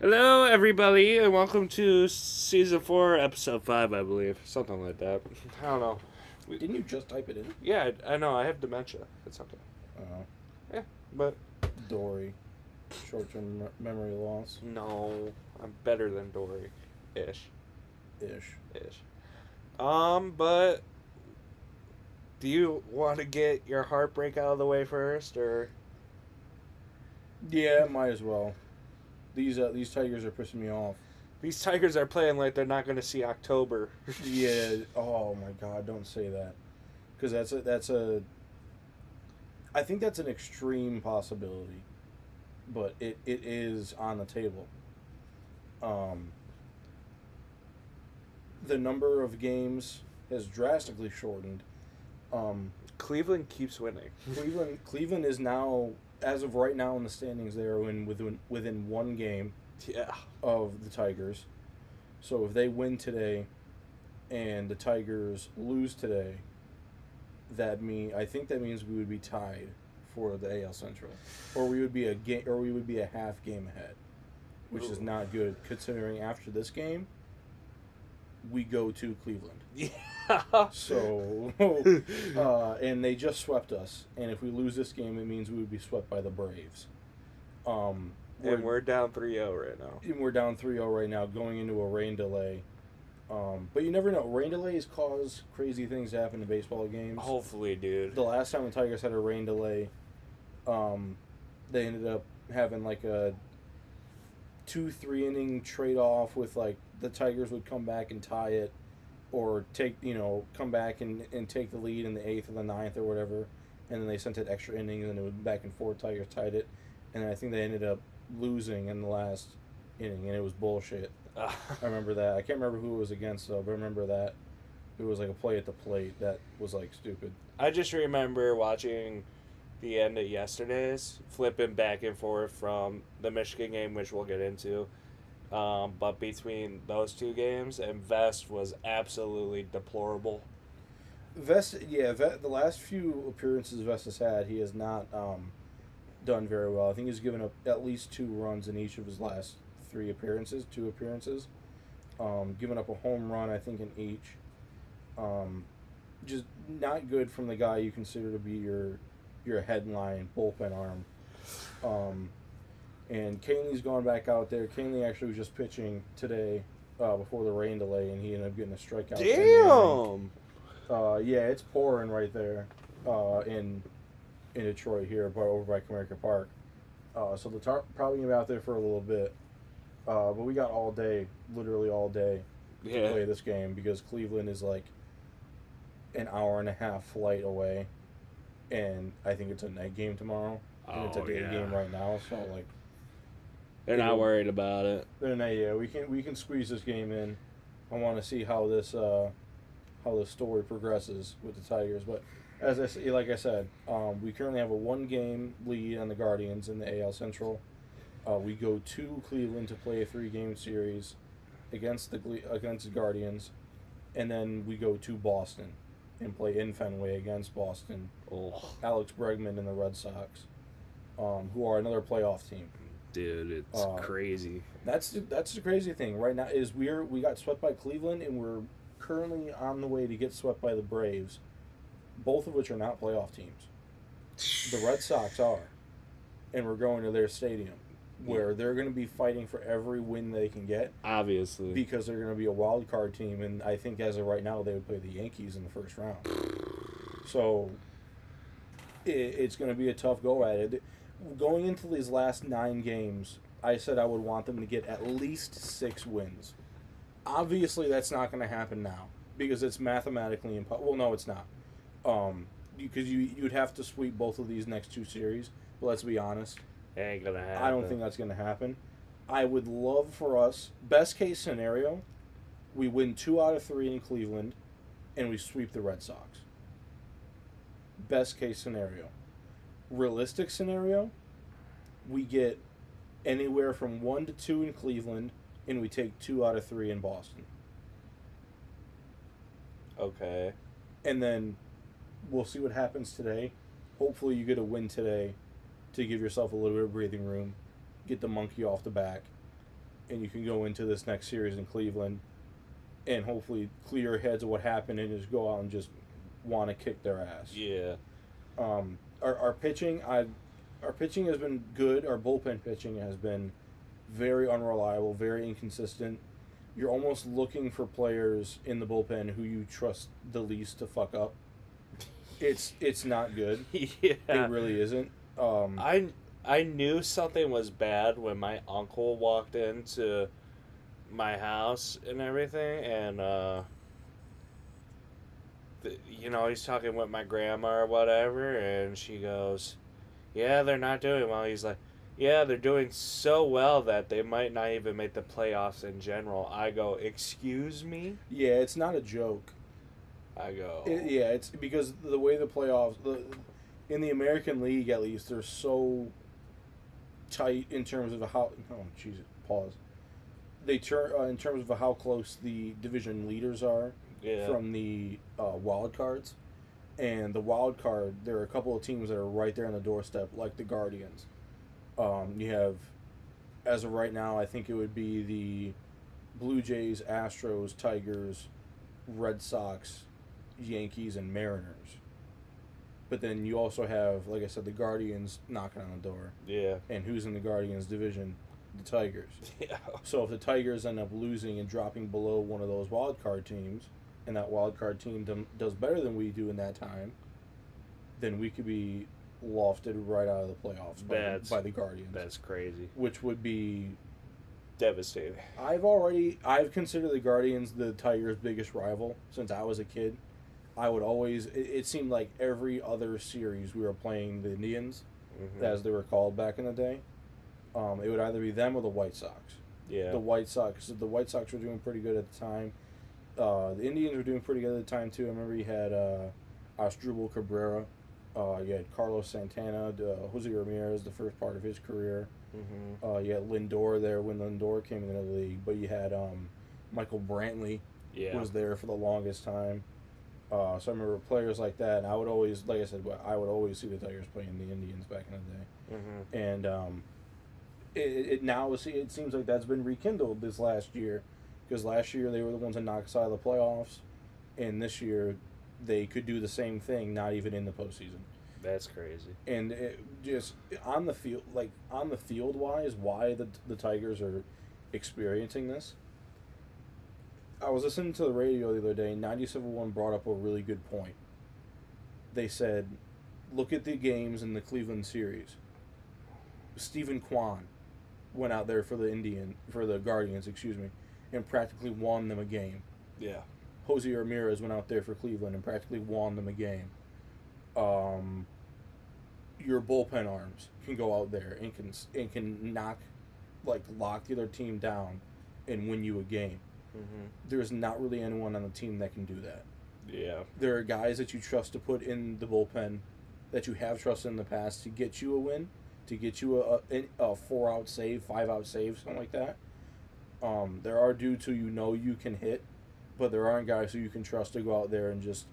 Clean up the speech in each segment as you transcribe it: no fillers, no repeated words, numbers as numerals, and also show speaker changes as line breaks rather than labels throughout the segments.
Hello, everybody, and welcome to season 4, episode 5, I believe. Something like that. I don't know.
Didn't you just type it in?
Yeah, I know. I have dementia. It's okay.
Oh,
Yeah, but
Dory. Short-term memory loss.
no, I'm better than Dory. Ish.
Ish.
Ish. But do you want to get your heartbreak out of the way first, or?
Yeah, might as well. These Tigers are pissing me off.
These Tigers are playing like they're not going to see October.
Yeah. Oh my God! Don't say that. Because that's a. I think that's an extreme possibility, but it is on the table. Um. The number of games has drastically shortened. Um,
Cleveland keeps winning.
Cleveland is now, as of right now in the standings, they are within one game
Yeah.
of the Tigers. So if they win today, and the Tigers lose today, I think that means we would be tied for the AL Central, or we would be a half game ahead, which is not good considering after this game, we go to Cleveland.
Yeah.
So, and they just swept us. And if we lose this game, it means we would be swept by the Braves.
And we're down 3-0 right now.
And we're down 3-0 right now, going into a rain delay. But you never know. Rain delays cause crazy things to happen in baseball games.
Hopefully, dude.
The last time the Tigers had a rain delay, they ended up having like a 2-3 inning trade off with like the Tigers would come back and tie it, or come back and take the lead in the 8th or the 9th or whatever, and then they sent it extra innings and it was back and forth. Tigers tied it, and I think they ended up losing in the last inning, and it was bullshit. I remember that. I can't remember who it was against though, but I remember that it was like a play at the plate that was like stupid.
I just remember watching the end of yesterday's, flipping back and forth from the Michigan game, which we'll get into. But between those two games, and Vest was absolutely deplorable.
The last few appearances Vest has had, he has not done very well. I think he's given up at least 2 runs in each of his last 2 appearances. Given up a home run, I think, in each. Just not good from the guy you consider to be your headline bullpen arm. And Canley's gone back out there. Canley actually was just pitching today before the rain delay, and he ended up getting a strikeout.
Damn!
Yeah, it's pouring right there in Detroit here, over by Comerica Park. So they're probably going to be out there for a little bit. But we got all day, literally all day, to play this game, because Cleveland is like an hour and a half flight away, and I think it's a night game tomorrow. And it's a day game right now, so like
they're not worried about it.
They're not. Yeah, we can squeeze this game in. I want to see how this story progresses with the Tigers. But like I said, we currently have a 1-game lead on the Guardians in the AL Central. We go to Cleveland to play a 3-game series against the Guardians, and then we go to Boston and play in Fenway against Boston.
Oh.
Alex Bregman and the Red Sox, who are another playoff team.
Dude, it's crazy.
That's the crazy thing right now is we got swept by Cleveland, and we're currently on the way to get swept by the Braves, both of which are not playoff teams. The Red Sox are, and we're going to their stadium, where they're going to be fighting for every win they can get.
Obviously.
Because they're going to be a wild card team, and I think as of right now they would play the Yankees in the first round. So it's going to be a tough go at it. Going into these last 9 games, I said I would want them to get at least 6 wins. Obviously, that's not going to happen now because it's mathematically impossible. Well, no, it's not. Because you'd have to sweep both of these next 2 series. But let's be honest.
It ain't going to happen.
I don't think that's going to happen. I would love for us, best case scenario, we win 2 out of 3 in Cleveland, and we sweep the Red Sox. Best case scenario. Realistic scenario, we get anywhere from 1 to 2 in Cleveland, and we take 2 out of 3 in Boston.
Okay.
And then we'll see what happens today. Hopefully you get a win today to give yourself a little bit of breathing room, get the monkey off the back, and you can go into this next series in Cleveland and hopefully clear your heads of what happened and just go out and just want to kick their ass.
Yeah.
Our pitching, our pitching has been good. Our bullpen pitching has been very unreliable, very inconsistent. You're almost looking for players in the bullpen who you trust the least to fuck up. It's not good.
Yeah.
It really isn't.
I knew something was bad when my uncle walked into my house and everything, and he's talking with my grandma or whatever, and she goes, "Yeah, they're not doing well." He's like, "Yeah, they're doing so well that they might not even make the playoffs in general." I go, "Excuse me?"
Yeah, it's not a joke.
I go,
it's because the way the playoffs, in the American League at least, they're so tight in terms of how. Oh, Jesus, pause. They turn in terms of how close the division leaders are from the wild cards, and the wild card. There are a couple of teams that are right there on the doorstep, like the Guardians. You have, as of right now, I think it would be the Blue Jays, Astros, Tigers, Red Sox, Yankees, and Mariners. But then you also have, like I said, the Guardians knocking on the door.
Yeah.
And who's in the Guardians division? The Tigers.
Yeah.
So if the Tigers end up losing and dropping below one of those wild card teams, and that wild card team does better than we do in that time, then we could be lofted right out of the playoffs by the Guardians.
That's crazy.
Which would be
devastating.
I've considered the Guardians the Tigers' biggest rival since I was a kid. I would always, it seemed like every other series we were playing the Indians, as they were called back in the day. It would either be them or the White Sox.
Yeah.
The White Sox were doing pretty good at the time. The Indians were doing pretty good at the time too. I remember you had Asdrubal Cabrera. You had Carlos Santana, Jose Ramirez, the first part of his career. You had Lindor there when Lindor came into the league. But you had Michael Brantley was there for the longest time. So I remember players like that. And I would always, like I said, I would always see the Tigers playing the Indians back in the day. And it seems like that's been rekindled this last year. Because last year they were the ones that knocked us out of the playoffs. And this year they could do the same thing, not even in the postseason.
That's crazy.
And it just on the field wise, why the Tigers are experiencing this. I was listening to the radio the other day. 97.1 brought up a really good point. They said, look at the games in the Cleveland series. Stephen Kwan went out there for the Guardians, and practically won them a game.
Yeah.
Jose Ramirez went out there for Cleveland and practically won them a game. Your bullpen arms can go out there and can lock the other team down and win you a game. There's not really anyone on the team that can do that.
Yeah.
There are guys that you trust to put in the bullpen that you have trusted in the past to get you a win, to get you a 4-out save, 5-out save, something like that. There are dudes who you can hit, but there aren't guys who you can trust to go out there and just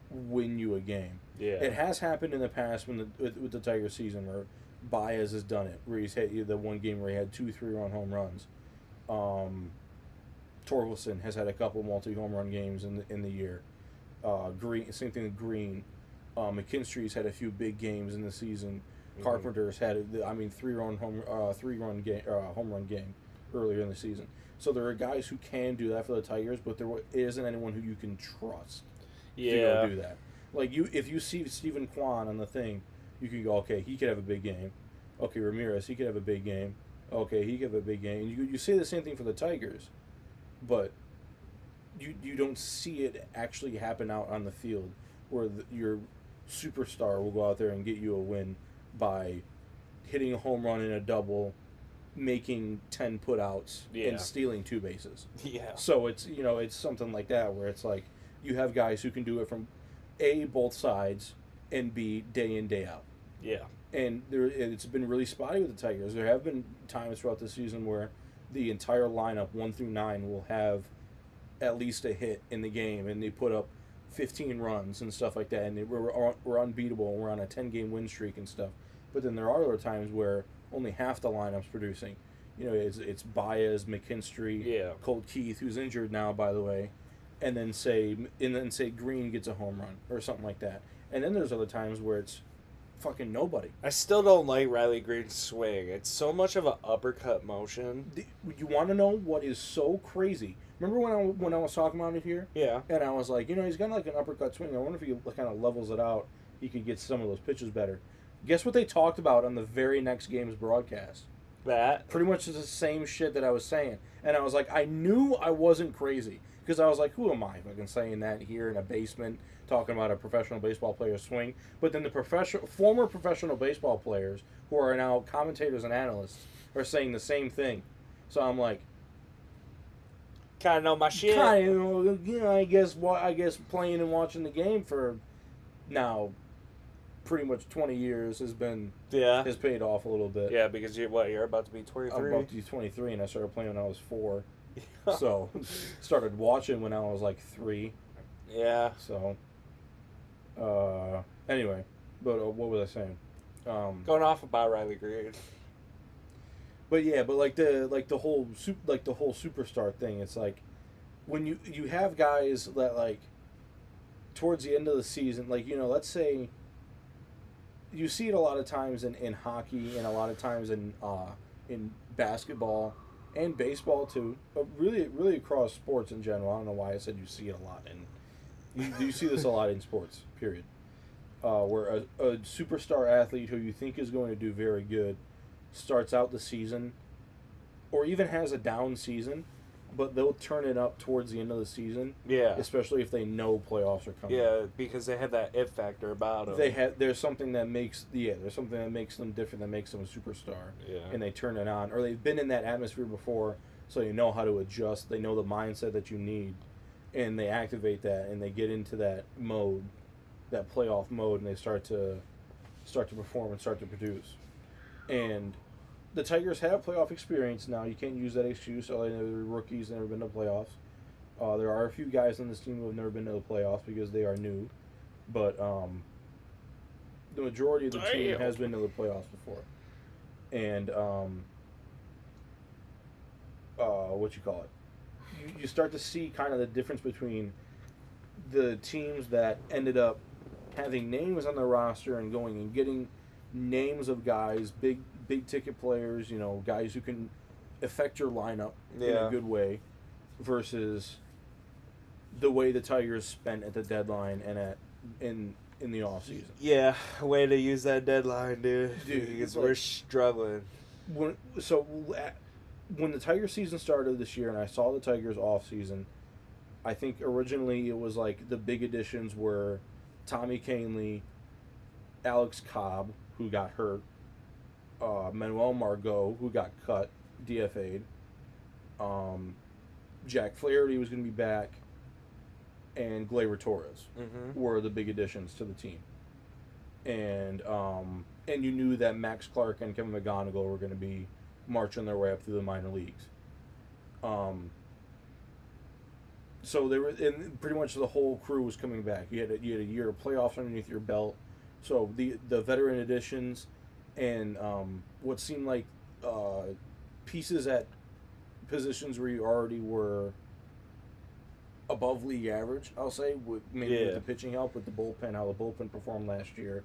win you a game.
Yeah.
It has happened in the past with the Tiger season where Baez has done it, where he's hit the one game where he had 2 3-run home runs. Torkelson has had a couple multi-home run games in the year. Green, same thing with Green. McKinstry's had a few big games in the season. Carpenter's had 3-run home run game earlier in the season. So there are guys who can do that for the Tigers, but there isn't anyone who you can trust to go do that. Like if you see Stephen Kwan on the thing, you can go, okay, he could have a big game. Okay, Ramirez, he could have a big game. Okay, he could have a big game. You say the same thing for the Tigers, but you don't see it actually happen out on the field where your superstar will go out there and get you a win by hitting a home run and a double, making 10 putouts, and stealing 2 bases.
Yeah.
So it's something like that where it's like you have guys who can do it from A, both sides, and B, day in, day out.
Yeah.
And it's been really spotty with the Tigers. There have been times throughout the season where the entire lineup, 1 through 9, will have at least a hit in the game, and they put up 15 runs and stuff like that, and we're unbeatable, and we're on a 10-game win streak and stuff. But then there are other times where only half the lineup's producing, You know, it's Baez, McKinstry,
Yeah.
Colt Keith, who's injured now, by the way, and then say Green gets a home run or something like that. And then there's other times where it's fucking nobody.
I still don't like Riley Green's swing. It's so much of an uppercut motion.
You want to know what is so crazy? Remember when I was talking about it here,
Yeah.
and I was like, you know, he's got like an uppercut swing. I wonder if he kind of levels it out. He could get some of those pitches better. Guess what they talked about on the very next game's broadcast?
That.
Pretty much the same shit that I was saying. And I was like, I knew I wasn't crazy. Because I was like, who am I fucking saying that here in a basement, talking about a professional baseball player's swing? But then the former professional baseball players, who are now commentators and analysts, are saying the same thing. So I'm like,
Kind of know my shit.
I guess playing and watching the game for now pretty much 20 years has paid off a little bit.
Yeah, because you're about to be 23.
I'm about to be 23, and I started playing when I was 4. So, started watching when I was like 3.
Yeah.
So, anyway, but what was I saying?
Going off about Riley Green.
But yeah, but like the whole superstar thing, it's like when you have guys that like towards the end of the season, like, you know, let's say you see it a lot of times in hockey and a lot of times in basketball and baseball too, but really across sports in general. I don't know why I said you see it a lot, and you see this a lot in sports, period. Where a superstar athlete who you think is going to do very good starts out the season, or even has a down season, but they'll turn it up towards the end of the season.
Yeah.
Especially if they know playoffs are coming.
Yeah, because they have that it factor about them.
There's something that makes them different, that makes them a superstar.
Yeah.
And they turn it on, or they've been in that atmosphere before, so you know how to adjust. They know the mindset that you need, and they activate that, and they get into that mode, that playoff mode, and they start to perform and start to produce. And the Tigers have playoff experience now. You can't use that excuse. Oh, they're rookies, never been to playoffs. There are a few guys on this team who have never been to the playoffs because they are new. But the majority of the team has been to the playoffs before. And you start to see kind of the difference between the teams that ended up having names on the roster and going and getting names of guys, big ticket players, you know, guys who can affect your lineup in a good way, versus the way the Tigers spent at the deadline and in the offseason.
Yeah, way to use that deadline, dude. Because we're struggling.
When the Tiger season started this year and I saw the Tigers offseason, I think originally it was like the big additions were Tommy Kahnle, Alex Cobb, who got hurt, Manuel Margot, who got cut, DFA'd, Jack Flaherty was going to be back, and Gleyber Torres were the big additions to the team. And you knew that Max Clark and Kevin McGonigal were going to be marching their way up through the minor leagues. So they were, and pretty much the whole crew was coming back. You had a year of playoffs underneath your belt. So the veteran additions and what seemed like pieces at positions where you already were above league average, I'll say, with the pitching help, with the bullpen, how the bullpen performed last year,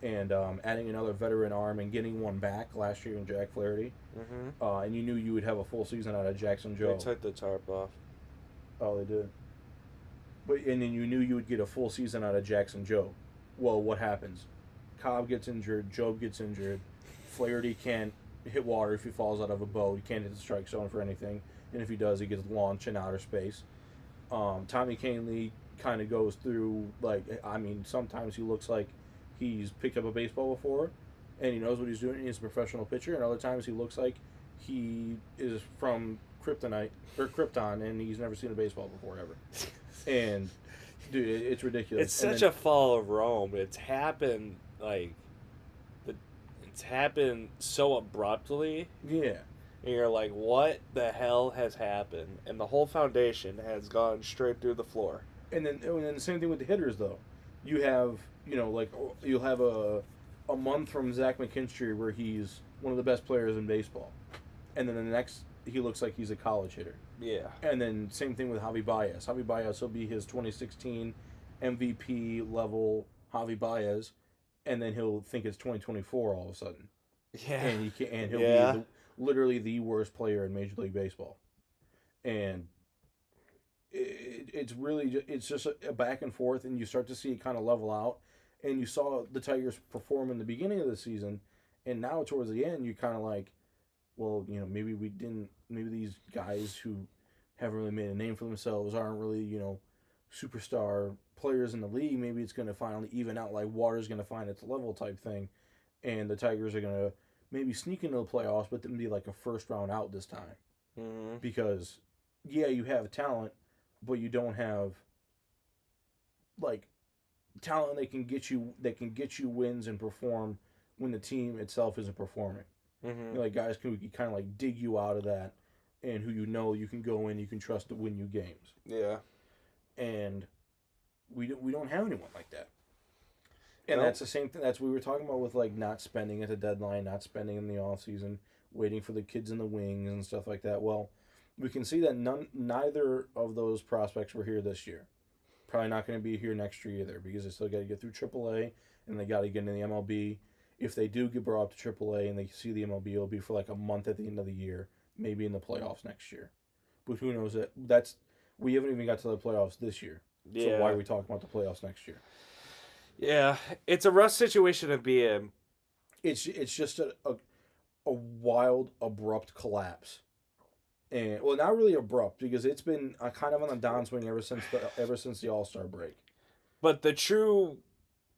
and adding another veteran arm and getting one back last year in Jack Flaherty. And you knew you would have a full season out of Jackson Joe.
They took the tarp off.
Oh, they did. And then you knew you would get a full season out of Jackson Joe. Well, what happens? Cobb gets injured, Job gets injured, Flaherty can't hit water if he falls out of a boat, he can't hit the strike zone for anything, and if he does, he gets launched in outer space. Tommy Kahnle kind of goes through, sometimes he looks like he's picked up a baseball before, and he knows what he's doing, he's a professional pitcher, and other times he looks like he is from Krypton, and he's never seen a baseball before, ever. And dude, it's ridiculous.
It's such a fall of Rome. It's happened it's happened so abruptly.
Yeah.
And you're like, what the hell has happened? And the whole foundation has gone straight through the floor.
And then the same thing with the hitters, though. You have, you'll have a month from Zach McKinstry where he's one of the best players in baseball. and then the next he looks like he's a college hitter.
Yeah.
And then same thing with Javi Baez. Javi Baez will be his 2016 MVP level Javi Baez, and then he'll think it's 2024 all of a sudden,
Yeah.
and he'll
Yeah.
be literally the worst player in Major League Baseball, and it's just a back and forth, and you start to see it kind of level out, and you saw the Tigers perform in the beginning of the season, and now towards the end you kind of like, well, maybe maybe these guys who haven't really made a name for themselves aren't really superstar players in the league. Maybe it's going to finally even out, like water's going to find its level type thing, and the Tigers are going to maybe sneak into the playoffs, but then be like a first round out this time, because yeah, you have talent, but you don't have like talent that can get you wins and perform when the team itself isn't performing. Like guys who can kind of like dig you out of that, and who you can go in, you can trust to win you games.
Yeah.
And we don't have anyone like that. And
Nope.
that's the same thing. That's what we were talking about with like not spending at the deadline, not spending in the off season, waiting for the kids in the wings and stuff like that. Well, we can see that neither of those prospects were here this year. Probably not going to be here next year either, because they still got to get through AAA and they got to get into the MLB. If they do get brought up to AAA and they see the MLB, it'll be for like a month at the end of the year, maybe in the playoffs next year. But who knows? We haven't even got to the playoffs this year.
Yeah.
So why are we talking about the playoffs next year?
Yeah, it's a rough situation to be in.
It's just a wild, abrupt collapse, and well, not really abrupt, because it's been kind of on a downswing ever since the All-Star break.
But the true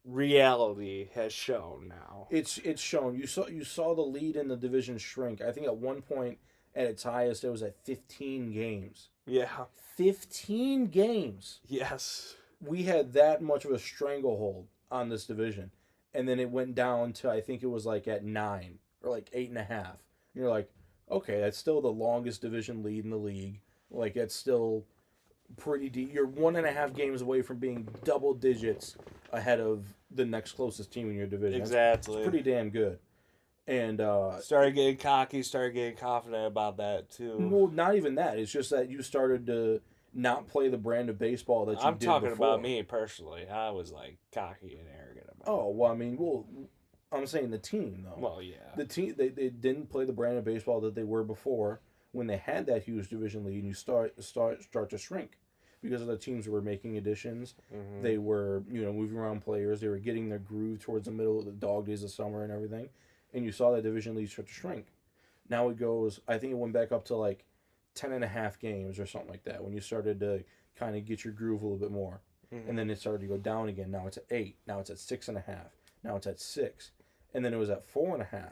reality has shown now.
It's shown. You saw the lead in the division shrink. I think at one point at its highest it was at 15 games.
Yeah.
15 games.
Yes.
We had that much of a stranglehold on this division, and then it went down to, I think it was like at 9 or like 8.5. And you're like, okay, that's still the longest division lead in the league. Like, that's still pretty deep. You're 1.5 games away from being double digits ahead of the next closest team in your division.
Exactly.
It's pretty damn good. And
started getting cocky, started getting confident about that too.
Well, not even that. It's just that you started to not play the brand of baseball that you
I'm
did
talking
before.
about me personally. I was like cocky and arrogant about it.
Oh, well, I mean, I'm saying the team, though.
Well, yeah.
The team, they didn't play the brand of baseball that they were before when they had that huge division lead, and you start to shrink because of the teams who were making additions.
Mm-hmm.
They were, moving around players. They were getting their groove towards the middle of the dog days of summer and everything, and you saw that division lead start to shrink. Now it goes, I think it went back up to like 10.5 games or something like that when you started to kind of get your groove a little bit more.
Mm-hmm.
And then it started to go down again. Now it's at 8. Now it's at 6.5. Now it's at 6. And then it was at 4.5.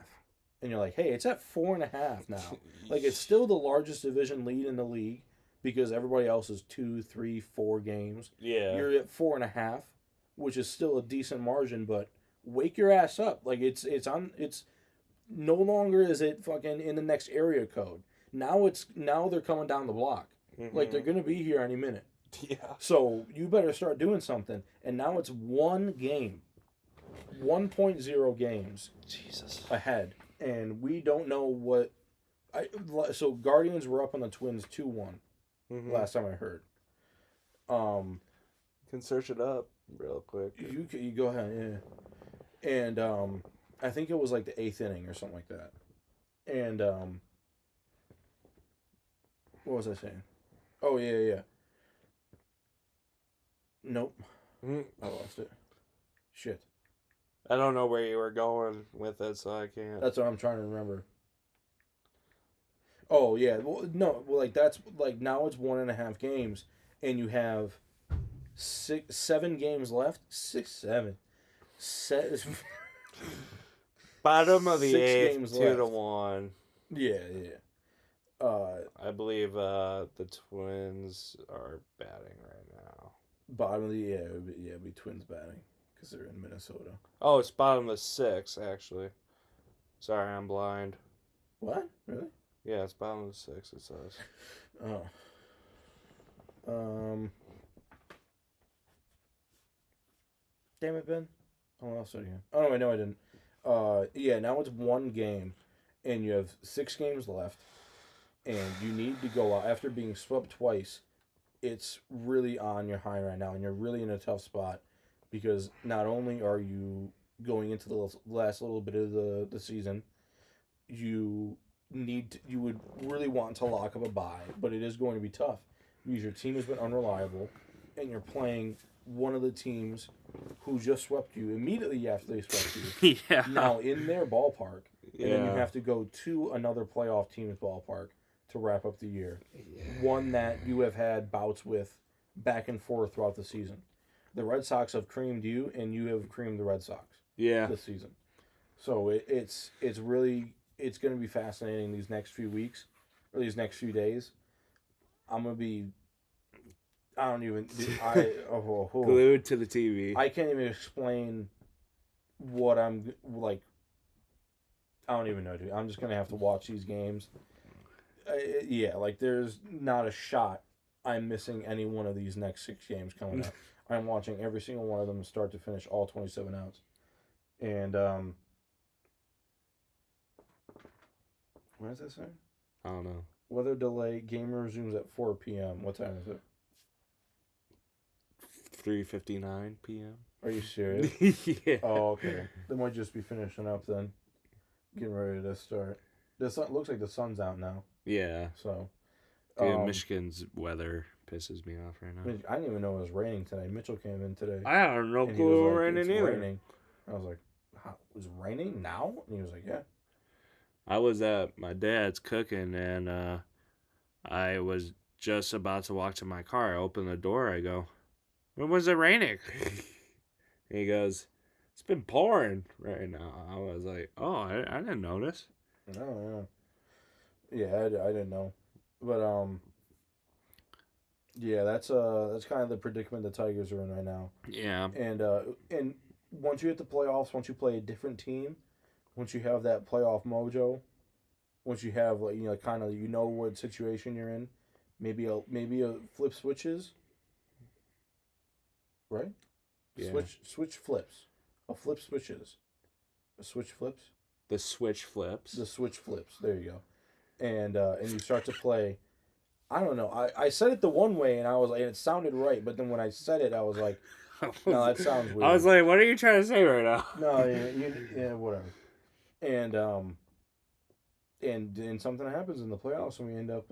And you're like, hey, it's at 4.5 now. Like, it's still the largest division lead in the league because everybody else is 2, 3, 4 games.
Yeah.
You're at 4.5, which is still a decent margin, but wake your ass up. Like, it's no longer is it fucking in the next area code. Now they're coming down the block.
Mm-hmm.
Like, they're going to be here any minute.
Yeah.
So you better start doing something. And now it's one game, 1.0 games
Jesus
ahead, and we don't know what. So Guardians were up on the Twins 2-1 last time I heard.
Can search it up real quick.
You go ahead, yeah. And I think it was like the 8th inning or something like that. And what was I saying? Oh yeah. Nope.
Mm.
I lost it. Shit.
I don't know where you were going with it, so I can't.
That's what I'm trying to remember. Oh yeah. Well, no. Well, like that's like now it's 1.5 games, and you have 7 games left. 6, 7.
Bottom of the
6
8th,
games
2-1.
Yeah.
I believe the Twins are batting right now.
Bottom of the it'd be Twins batting because they're in Minnesota.
Oh, it's bottom of the 6th, actually. Sorry, I'm blind.
What? Really?
Yeah, it's bottom of the 6th, it says.
Oh. Damn it, Ben. Oh, I'll start again. Oh, no, I didn't. Yeah, now it's 1 game, and you have 6 games left, and you need to go out after being swept twice. It's really on your hind right now, and you're really in a tough spot because not only are you going into the last little bit of the season, you would really want to lock up a bye, but it is going to be tough because your team has been unreliable, and you're playing one of the teams who just swept you immediately after they swept you.
Yeah.
Now in their ballpark, and then you
Yeah.
have to go to another playoff team's ballpark to wrap up the year. One that you have had bouts with back and forth throughout the season. The Red Sox have creamed you, and you have creamed the Red Sox
Yeah.
this season. So it's really it's going to be fascinating these next few weeks or these next few days. I'm gonna be. I don't even.
Glued to the TV.
I can't even explain what I'm like. I don't even know, dude. I'm just gonna have to watch these games. Yeah, like there's not a shot I'm missing any one of these next 6 games coming up. I'm watching every single one of them start to finish, all 27 outs. And what does that say?
I don't know.
Weather delay. Game resumes at 4 p.m. What time is it?
3:59 p.m.
Are you serious?
Yeah.
Oh, okay. They might just be finishing up then. Getting ready to start. The sun looks like the sun's out now.
Yeah.
So.
Dude, Michigan's weather pisses me off right now.
I didn't even know it was raining today. Mitchell came in today.
I don't know
and he was
clue
like,
raining
"It's
either.
raining." I was like, "Is it raining now?" And he was like, "Yeah."
I was at my dad's cooking, and I was just about to walk to my car. I opened the door. I go, "When was it raining?" And he goes, "It's been pouring right now." I was like, "Oh, I didn't notice."
Oh yeah. Yeah, I didn't know, but yeah, that's kind of the predicament the Tigers are in right now.
Yeah.
And once you hit the playoffs, once you play a different team, once you have that playoff mojo, once you have like kind of what situation you're in, maybe a flip switches, right?
Yeah.
Switch flips, a flip switches, a switch flips,
The switch flips.
the switch flips. There you go, and you start to play. I don't know. I said it the one way, and I was like, and it sounded right, but then when I said it, I was like, no, that sounds weird.
I was like, "What are you trying to say right now?"
No, yeah, whatever. And and something happens in the playoffs, and we end up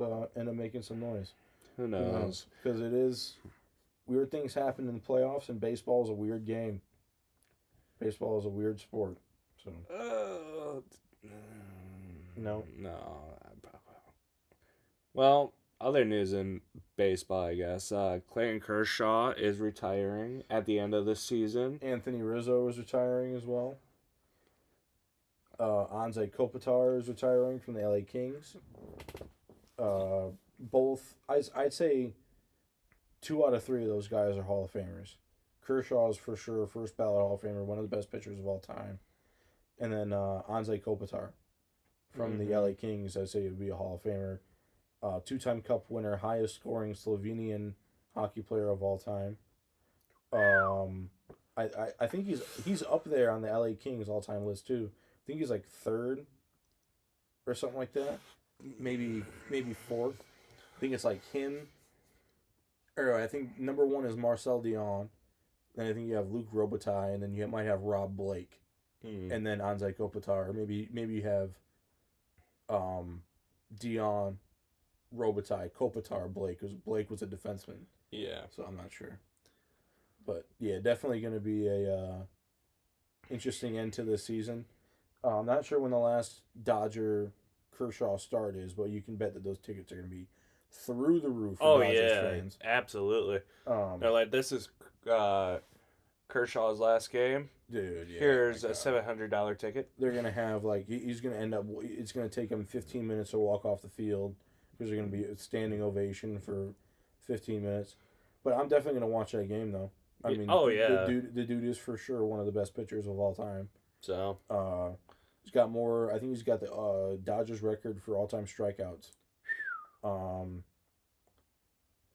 making some noise.
Who knows?
Because it is weird things happen in the playoffs, and baseball is a weird game. Baseball is a weird sport. So no.
Well, other news in baseball, I guess. Clayton Kershaw is retiring at the end of the season.
Anthony Rizzo is retiring as well. Anze Kopitar is retiring from the LA Kings. Both, I'd say 2 out of 3 of those guys are Hall of Famers. Kershaw is for sure first ballot Hall of Famer, one of the best pitchers of all time. And then Anze Kopitar from the LA Kings, I'd say would be a Hall of Famer. 2-time Cup winner, highest scoring Slovenian hockey player of all time. I think he's up there on the LA Kings all time list too. I think he's like 3rd or something like that. Maybe 4th. I think it's like him. Or I think number 1 is Marcel Dion. Then I think you have Luke Robitaille, and then you might have Rob Blake, and then Anze Kopitar. Or maybe you have Dion, Robitaille, Kopitar, Blake, because Blake was a defenseman.
Yeah.
So I'm not sure. But yeah, definitely going to be a interesting end to this season. I'm not sure when the last Dodger Kershaw start is, but you can bet that those tickets are going to be through the roof for Dodgers fans.
Absolutely. They're like, this is Kershaw's last game.
Dude, yeah.
Here's a $700 ticket.
They're going to have, like, he's going to end up, it's going to take him 15 minutes to walk off the field because they're going to be a standing ovation for 15 minutes. But I'm definitely going to watch that game, though. I mean, the dude is for sure one of the best pitchers of all time.
So,
he's got more. I think he's got the Dodgers record for all-time strikeouts.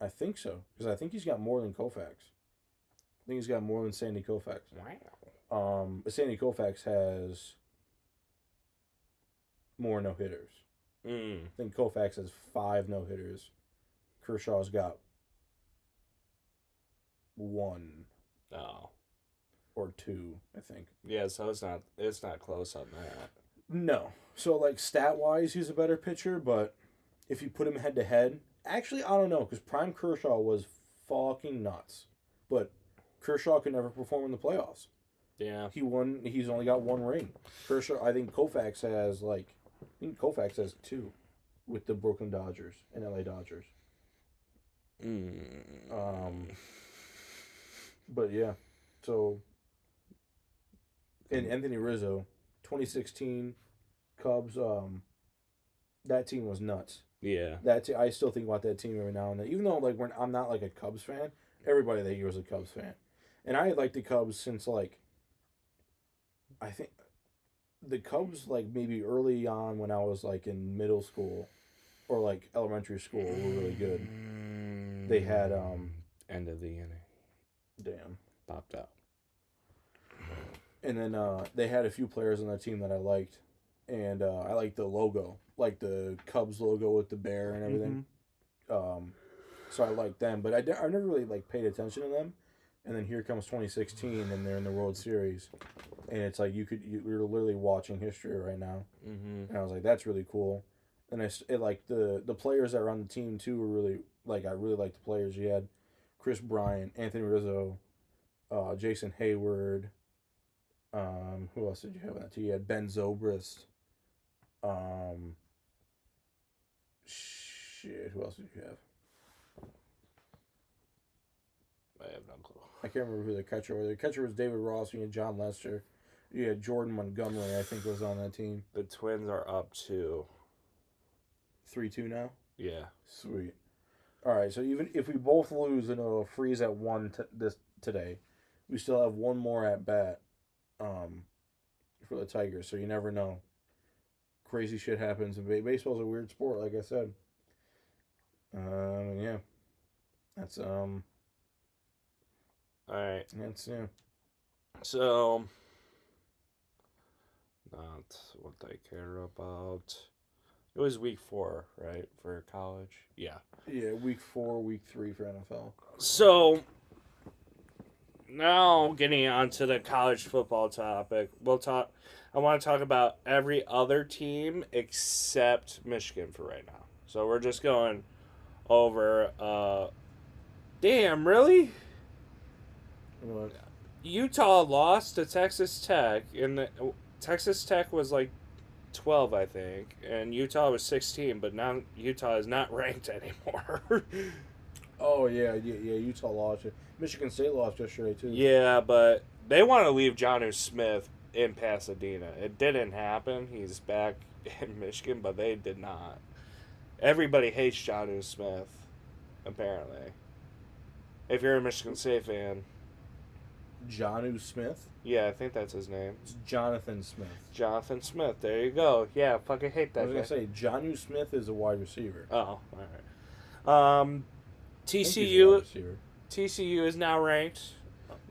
I think so because I think he's got more than Koufax. I think he's got more than Sandy Koufax.
Wow.
Sandy Koufax has more no-hitters.
Mm.
I think Koufax has 5 no-hitters. Kershaw's got 1
Oh.
or 2, I think.
Yeah, so it's not close on that.
No. So, like, stat-wise, he's a better pitcher, but if you put him head-to-head... Actually, I don't know, because Prime Kershaw was fucking nuts. But Kershaw could never perform in the playoffs.
Yeah.
He's only got 1 ring. Kershaw, I think Koufax has, like... I think Koufax has 2 with the Brooklyn Dodgers and LA Dodgers. But, yeah. So... And Anthony Rizzo, 2016 Cubs, that team was nuts.
Yeah.
I still think about that team every now and then. Even though like I'm not like a Cubs fan, everybody that year was a Cubs fan. And I had liked the Cubs since like I think the Cubs like maybe early on when I was like in middle school or like elementary school were really good. They had
end of the inning.
Damn.
Popped out.
And then they had a few players on that team that I liked. And I liked the logo, like the Cubs logo with the bear and everything. Mm-hmm. So I liked them, but I never really like paid attention to them. And then here comes 2016, and they're in the World Series, and it's like we're literally watching history right now.
Mm-hmm.
And I was like, that's really cool. And like the players that were on the team too were really like I really liked the players. You had Chris Bryant, Anthony Rizzo, Jason Hayward. Who else did you have on that team? You had Ben Zobrist. Who else did you have?
I have no clue.
I can't remember who the catcher was. The catcher was David Ross. You had John Lester. You had Jordan Montgomery, I think, was on that team.
The Twins are up
3-2 now?
Yeah.
Sweet. All right, so even if we both lose and it'll freeze at 1 today, we still have 1 more at bat for the Tigers, so you never know. Crazy shit happens. Baseball's a weird sport, like I said. Yeah. That's,
All right.
That's, yeah.
So, not what I care about. It was week 4, right, for college? Yeah.
Yeah, week 4, week 3 for NFL.
So, now getting onto the college football topic, I want to talk about every other team except Michigan for right now. So we're just going over, damn, really?
What?
Utah lost to Texas Tech, and Texas Tech was like 12, I think, and Utah was 16, but now Utah is not ranked anymore.
Oh, yeah, Utah lost. Michigan State lost yesterday, too.
Yeah, but they want to leave Jonnu Smith in Pasadena. It didn't happen. He's back in Michigan, but they did not. Everybody hates Jonnu Smith, apparently. If you're a Michigan State fan.
Jonnu Smith?
Yeah, I think that's his name.
It's Jonathan Smith.
Jonathan Smith. There you go. Yeah, fucking hate that guy.
I was going to say, Jonnu Smith is a wide receiver.
Oh, all right. TCU is now ranked.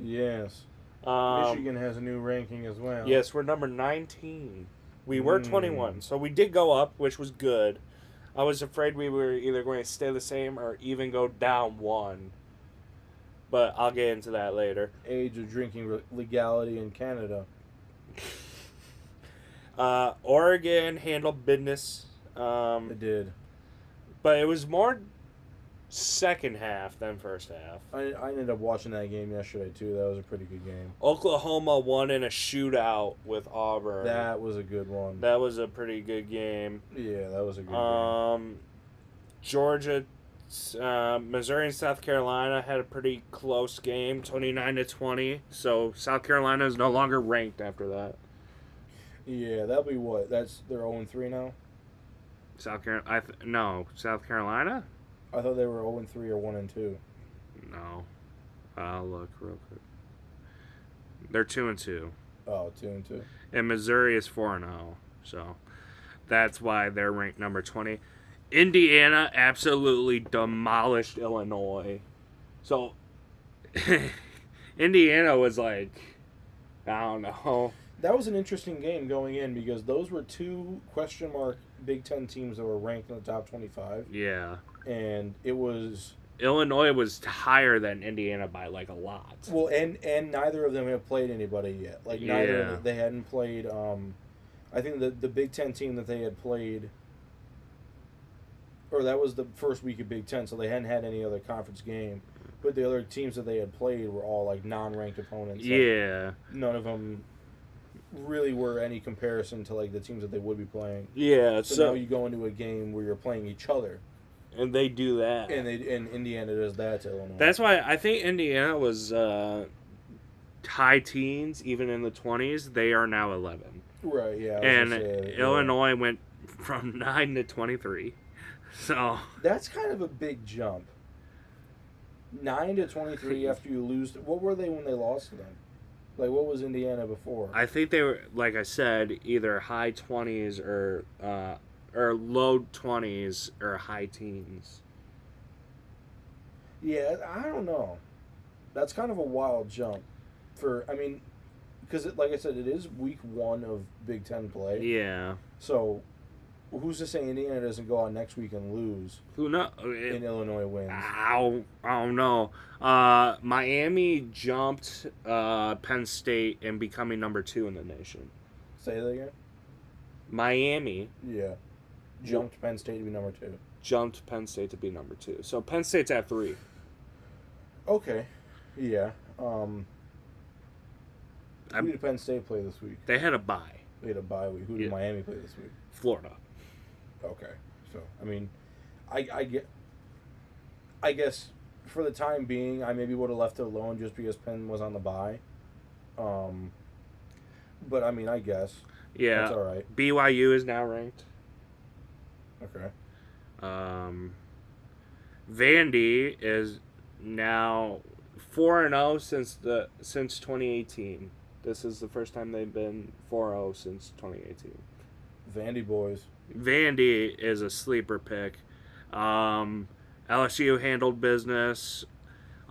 Yes. Michigan has a new ranking as well.
Yes, we're number 19. We were 21, so we did go up, which was good. I was afraid we were either going to stay the same or even go down 1. But I'll get into that later.
Age of drinking legality in Canada.
Oregon handled business.
It did.
But it was more second half than first half.
I ended up watching that game yesterday, too. That was a pretty good game.
Oklahoma won in a shootout with Auburn.
That was a good one.
That was a pretty good game.
Yeah, that was a good game.
Georgia, Missouri and South Carolina had a pretty close game, 29-20. So South Carolina is no longer ranked after that.
Yeah, that'll be what? They're 0-3 now?
South Carolina?
I thought they were 0-3 or 1-2.
No. I'll look real quick. They're 2-2.
Oh, 2-2.
And Missouri is 4-0. So that's why they're ranked number 20. Indiana absolutely demolished Illinois. So Indiana was like, I don't know.
That was an interesting game going in because those were two question mark Big Ten teams that were ranked in the top 25,
Yeah.
and it was
Illinois was higher than Indiana by like a lot.
well, and neither of them have played anybody yet. Like neither
Yeah.
of them, they hadn't played. I think the Big Ten team that they had played, or that was the first week of Big Ten, so they hadn't had any other conference game. But the other teams that they had played were all like non-ranked opponents. Like,
Yeah.
none of them really were any comparison to like the teams that they would be playing.
Yeah.
So now you go into a game where you're playing each other,
and they do that.
and Indiana does that to Illinois.
That's why I think Indiana was high teens, even in the 20s. They are now 11.
right. Yeah. I was
And
gonna say,
Illinois went from 9 to 23. So
That's kind of a big jump. 9 to 23 after you lose. What were they when they lost to them? Like, what was Indiana before?
I think they were, like I said, either high 20s or low 20s or high teens.
Yeah, I don't know. That's kind of a wild jump. Because like I said, it is week 1 of Big Ten play.
Yeah.
So, who's to say Indiana doesn't go out next week and lose
Who knows?
and Illinois wins?
I don't know. Miami jumped Penn State in becoming number 2 in the nation.
Say that again?
Miami
Yeah. Jumped Penn State to be number 2.
jumped Penn State to be number 2. So Penn State's at 3.
Okay. Yeah. Who did Penn State play this week?
They had a bye.
They had a bye week. Who did
Yeah.
Miami play this week?
Florida.
Okay. So, I guess for the time being, I maybe would have left it alone just because Penn was on the bye. But I guess
Yeah.
that's all right.
BYU is now ranked.
Okay.
Vandy is now 4-0 since 2018. This is the first time they've been 4-0 since 2018.
Vandy boys.
Vandy is a sleeper pick. LSU handled business.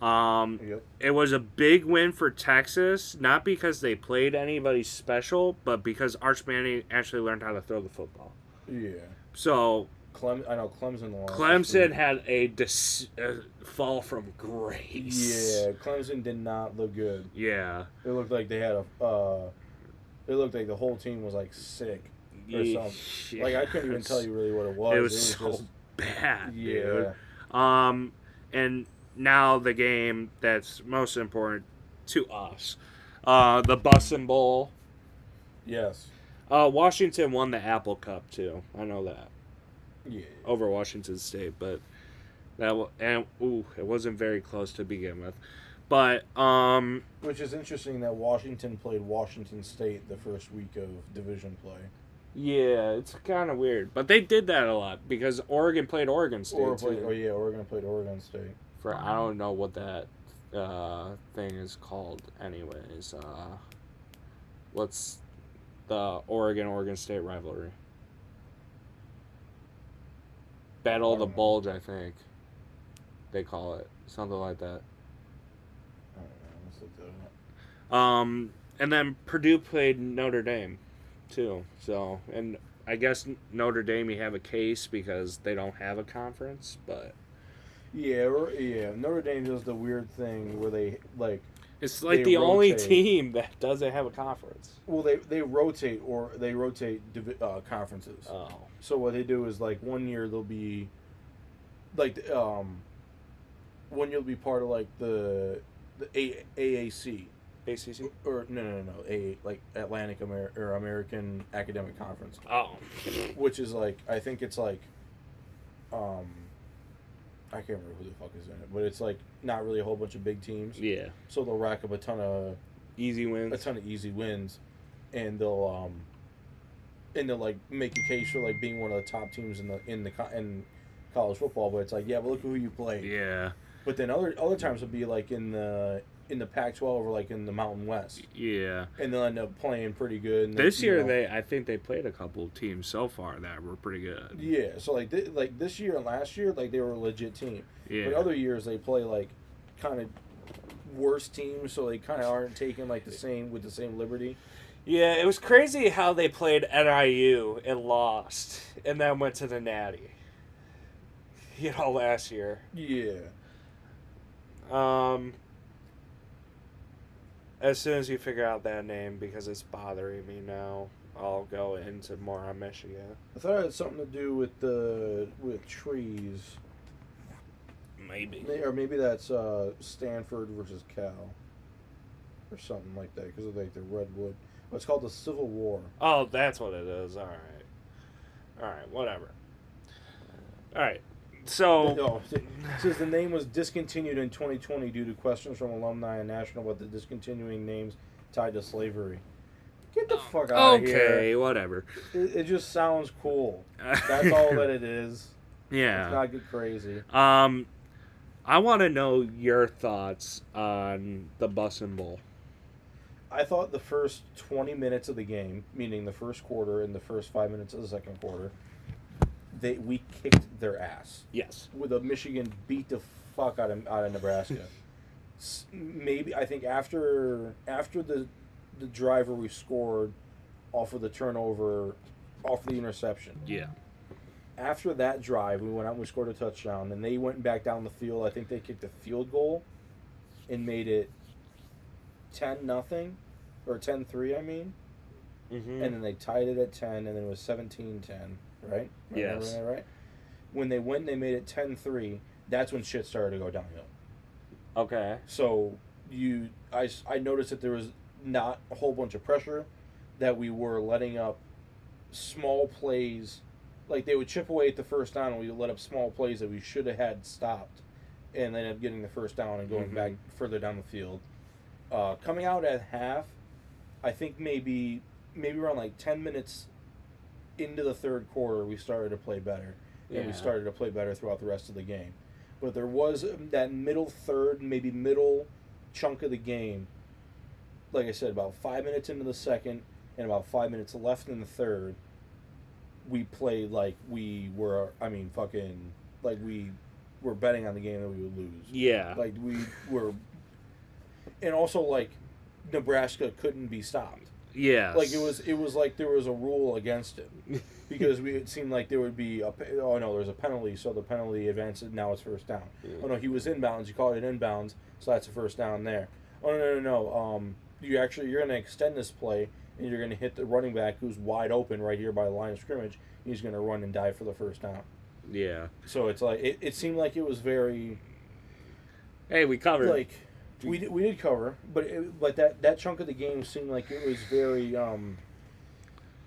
Yep.
It was a big win for Texas, not because they played anybody special, but because Arch Manning actually learned how to throw the football.
Yeah.
So
I know Clemson lost.
Clemson had a fall from grace.
Yeah, Clemson did not look good.
Yeah.
It looked like they had it looked like the whole team was like sick or something.
Yeah.
Like I couldn't even tell you really what it was.
It was so
just,
bad,
yeah.
dude. And now the game that's most important to us, the Bussin' Bowl.
Yes.
Washington won the Apple Cup too. I know that.
Yeah.
Over Washington State, but it wasn't very close to begin with. But
Which is interesting that Washington played Washington State the first week of division play.
yeah, it's kind of weird. But they did that a lot because Oregon played Oregon State too.
Oregon played Oregon State.
For I don't know what that thing is called anyways. What's the Oregon State rivalry? Battle of the Bulge, I think they call it. Something like that.
I don't know. Let's look that up.
And then Purdue played Notre Dame too. So, and I guess Notre Dame, you have a case because they don't have a conference, but
Yeah. Notre Dame does the weird thing where they like.
it's like
They
the only
rotate.
team that doesn't have a conference.
Well, they rotate conferences.
Oh.
So what they do is like one year they'll be like one year will be part of like the AAC
ACC?
or no like American Academic Conference,
Oh.
which is like I think it's like I can't remember who the fuck is in it, but it's like not really a whole bunch of big teams.
Yeah.
So they'll rack up a ton of
Easy wins.
easy wins, and they'll like make a case for like being one of the top teams in college football. But it's like, yeah, but look who you play.
Yeah.
But then other times it'll be like in the Pac-12 or like in the Mountain West,
Yeah.
and they'll end up playing pretty good. And
This year,
know,
I think they played a couple teams so far that were pretty good.
yeah. So like this year and last year, like they were a legit team.
Yeah.
But other years they play like kind of worse teams, so they kind of aren't taking like the same liberty.
Yeah, it was crazy how they played NIU and lost, and then went to the Natty. Last year.
Yeah.
As soon as you figure out that name, because it's bothering me now, I'll go into more on Michigan.
I thought it had something to do with trees.
Maybe.
Or maybe that's Stanford versus Cal. Or something like that, because of like the redwood. It's called the Civil War.
Oh, that's what it is. All right, whatever. All right, so
No, it says the name was discontinued in 2020 due to questions from alumni and national about the discontinuing names tied to slavery. Get the fuck out of here.
Okay, whatever.
It just sounds cool. That's all that it is.
Yeah.
Let's not get crazy.
I want to know your thoughts on the Bussin' Bowl.
I thought the first 20 minutes of the game, meaning the first quarter and the first 5 minutes of the second quarter, we kicked their ass.
Yes.
With a Michigan beat the fuck out of Nebraska. Maybe I think after the driver we scored off of the turnover, off the interception.
Yeah.
After that drive, we went out and we scored a touchdown, and they went back down the field. I think they kicked a field goal and made it 10-0 or 10-3, I mean.
Mm-hmm.
And then they tied it at 10, and then it was 17-10, right?
Yes.
That right? When they went and they made it 10-3, that's when shit started to go downhill.
Okay.
So I noticed that there was not a whole bunch of pressure, that we were letting up small plays. Like, they would chip away at the first down, and we let up small plays that we should have had stopped, and then end up getting the first down and going back further down the field. Coming out at half, I think maybe around like 10 minutes into the third quarter, we started to play better. And we started to play better throughout the rest of the game. But there was that middle third, maybe middle chunk of the game, like I said, about 5 minutes into the second and about 5 minutes left in the third, we played like we were, like we were betting on the game that we would lose.
Yeah.
Like we were, and also like Nebraska couldn't be stopped.
Yeah.
Like it was like there was a rule against it, because it seemed like there would be there's a penalty, so the penalty advances, now it's first down.
Yeah.
Oh no, he was inbounds, you called it inbounds, so that's a first down there. Oh no. You're going to extend this play, and you're going to hit the running back who's wide open right here by the line of scrimmage. He's going to run and dive for the first down.
Yeah.
So it's like it seemed like it was very.
Hey, we covered.
Like we did cover, but that chunk of the game seemed like it was very I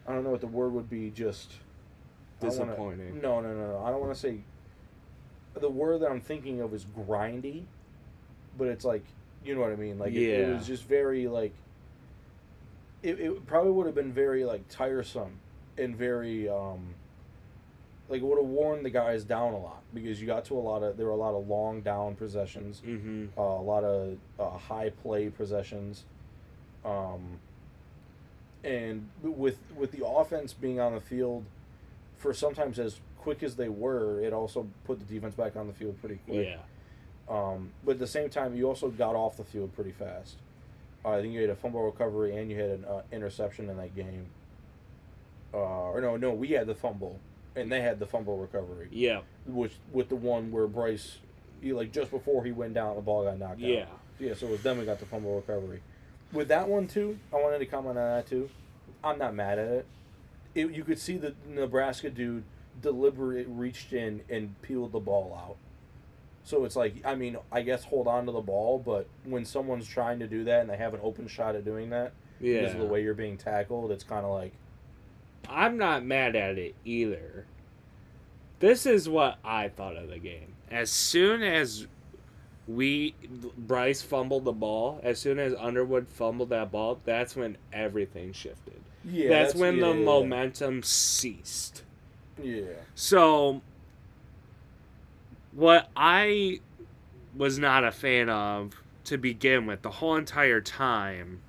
don't know what the word would be. Just
disappointing.
No. I don't want to say. The word that I'm thinking of is grindy, but it's like, you know what I mean. Like it was just very like. It probably would have been very like tiresome and very like it would have worn the guys down a lot, because you got to there were a lot of long down possessions, a lot of high play possessions, and with the offense being on the field for sometimes as quick as they were, it also put the defense back on the field pretty quick.
Yeah.
But at the same time, you also got off the field pretty fast. I think you had a fumble recovery and you had an interception in that game. We had the fumble and they had the fumble recovery.
Yeah.
With the one where Bryce, just before he went down, the ball got knocked out.
Yeah.
Yeah, so it was them who got the fumble recovery. With that one, too, I wanted to comment on that, too. I'm not mad at it. You could see the Nebraska dude deliberately reached in and peeled the ball out. So it's like, I guess hold on to the ball, but when someone's trying to do that and they have an open shot at doing that, because of the way you're being tackled, it's kind of like...
I'm not mad at it either. This is what I thought of the game. As soon as Bryce fumbled the ball, as soon as Underwood fumbled that ball, that's when everything shifted.
Yeah,
that's when the momentum ceased.
Yeah.
So... what I was not a fan of to begin with, the whole entire time,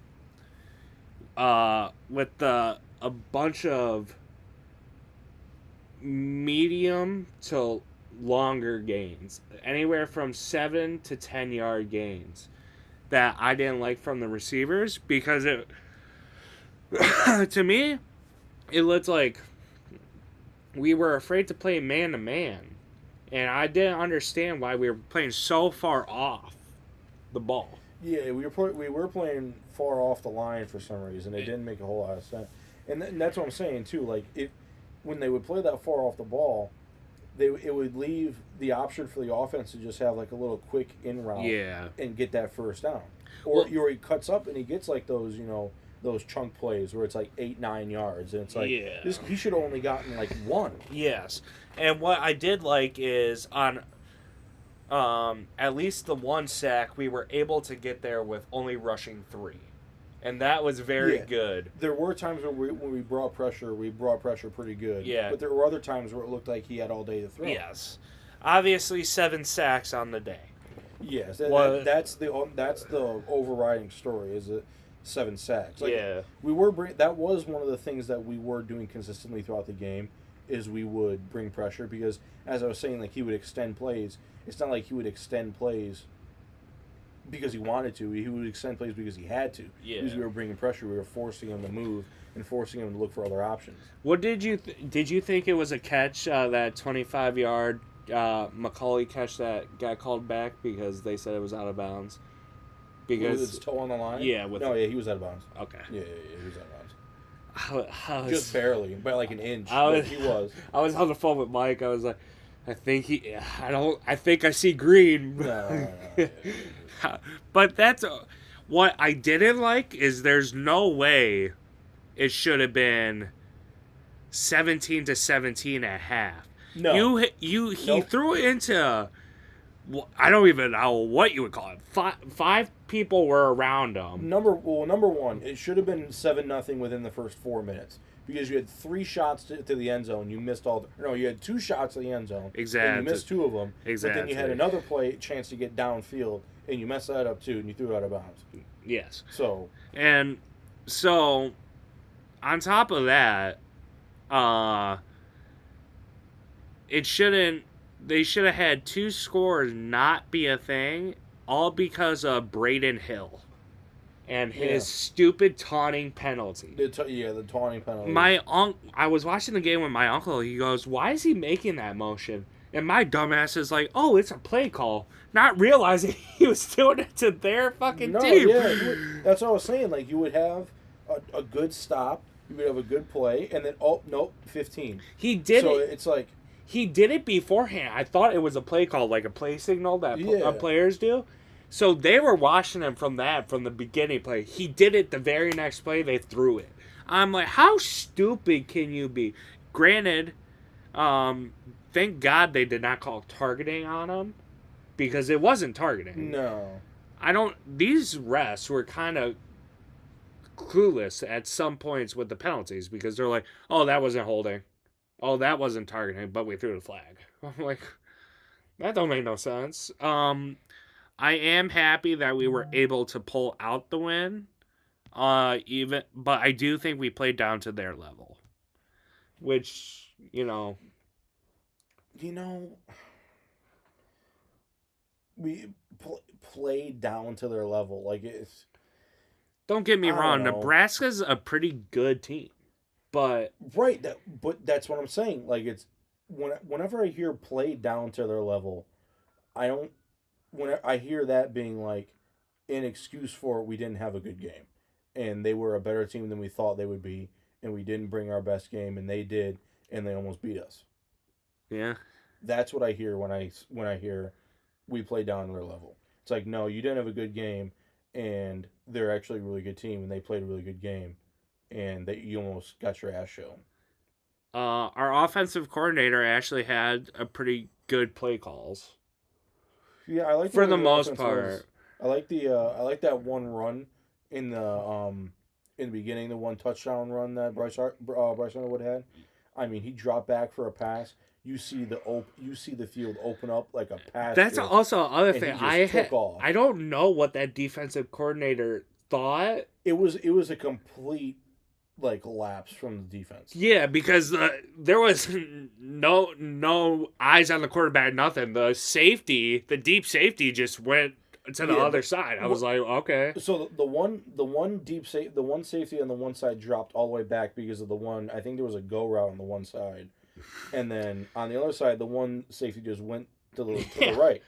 with a bunch of medium to longer gains, anywhere from 7 to 10 yard gains, that I didn't like from the receivers, because it To me, it looked like we were afraid to play man to man, and I didn't understand why we were playing so far off the ball.
Yeah, we were playing far off the line for some reason. It didn't make a whole lot of sense, and that's what I'm saying too. Like when they would play that far off the ball, it would leave the option for the offense to just have like a little quick in route,
Yeah,
and get that first down, or
Well-
he cuts up and he gets like those those chunk plays where it's like 8-9 yards, and it's like
Yeah.
he should have only gotten like one.
yes. And what I did like is on at least the one sack, we were able to get there with only rushing 3. And that was very
Yeah.
good.
There were times when we brought pressure pretty good.
Yeah.
But there were other times where it looked like he had all day to throw.
Yes. Obviously 7 sacks on the day.
Yes, that's the overriding story is it 7 sacks. Like,
Yeah.
that was one of the things that we were doing consistently throughout the game is we would bring pressure because as I was saying, like he would extend plays. It's not like he would extend plays because he wanted to. He would extend plays because he had to.
Yeah.
Because we were bringing pressure, we were forcing him to move and forcing him to look for other options.
What did you did you think it was a catch, that 25-yard Macaulay catch that got called back because they said it was out of bounds?
With his
Because
toe on the line?
Yeah,
he was out of bounds.
okay.
Yeah, he was out of bounds.
I was,
Just barely, by like an inch.
I was-
but he was.
I was on the phone with Mike. I was like, I think I see green.
No.
But that's what I didn't like is there's no way it should have been 17-17 at half.
No.
He
Nope.
threw it into I don't even know what you would call it. Five people were around him.
Number one, it should have been 7-0 within the first 4 minutes because you had 3 shots to the end zone. You missed all. You had 2 shots to the end zone.
Exactly.
And you missed 2 of them. But then you had
Exactly.
another chance to get downfield, and you messed that up too, and you threw it out of bounds.
Yes.
So
And so, on top of that, they should have had 2 scores not be a thing, all because of Braden Hill and his
Yeah.
stupid taunting penalty.
the taunting penalty.
I was watching the game with my uncle. He goes, "Why is he making that motion?" And my dumbass is like, "Oh, it's a play call," not realizing he was doing it to their fucking team.
that's what I was saying. Like you would have a good stop, you would have a good play, and then 15.
He did
So
it.
it's like
He did it beforehand. I thought it was a play call, like a play signal that
Yeah.
players do. So they were watching him from the beginning play. He did it the very next play. They threw it. I'm like, how stupid can you be? Granted, thank God they did not call targeting on him because it wasn't targeting.
no.
These refs were kind of clueless at some points with the penalties because they're like, oh, that wasn't holding. Oh, that wasn't targeting, but we threw the flag. I'm like, that don't make no sense. I am happy that we were able to pull out the win. But I do think we played down to their level. Which,
We played down to their level. Like it's
don't get me
I don't
wrong,
know.
Nebraska's a pretty good team. But
right. But that's what I'm saying. Like it's whenever I hear played down to their level, I don't. When I hear that being like an excuse for we didn't have a good game, and they were a better team than we thought they would be, and we didn't bring our best game, and they did, and they almost beat us.
yeah.
That's what I hear when I hear we played down to their level. It's like, no, you didn't have a good game, and they're actually a really good team, and they played a really good game, and you almost got your ass shown.
Our offensive coordinator actually had a pretty good play calls.
Yeah, I like
For
way
the most
offense
part.
was. I like that one run in the beginning, the one touchdown run that Bryce Underwood had. I mean, he dropped back for a pass. You see the field open up like a pass.
That's also the other
and
thing.
he just took off.
I don't know what that defensive coordinator thought.
It was a complete like lapse from the defense.
Yeah, because there was no eyes on the quarterback, nothing. The deep safety just went to the other side. I was like, okay.
So the one safety on the one side dropped all the way back because of the one. I think there was a go route on the one side, and then on the other side, the one safety just went to the right.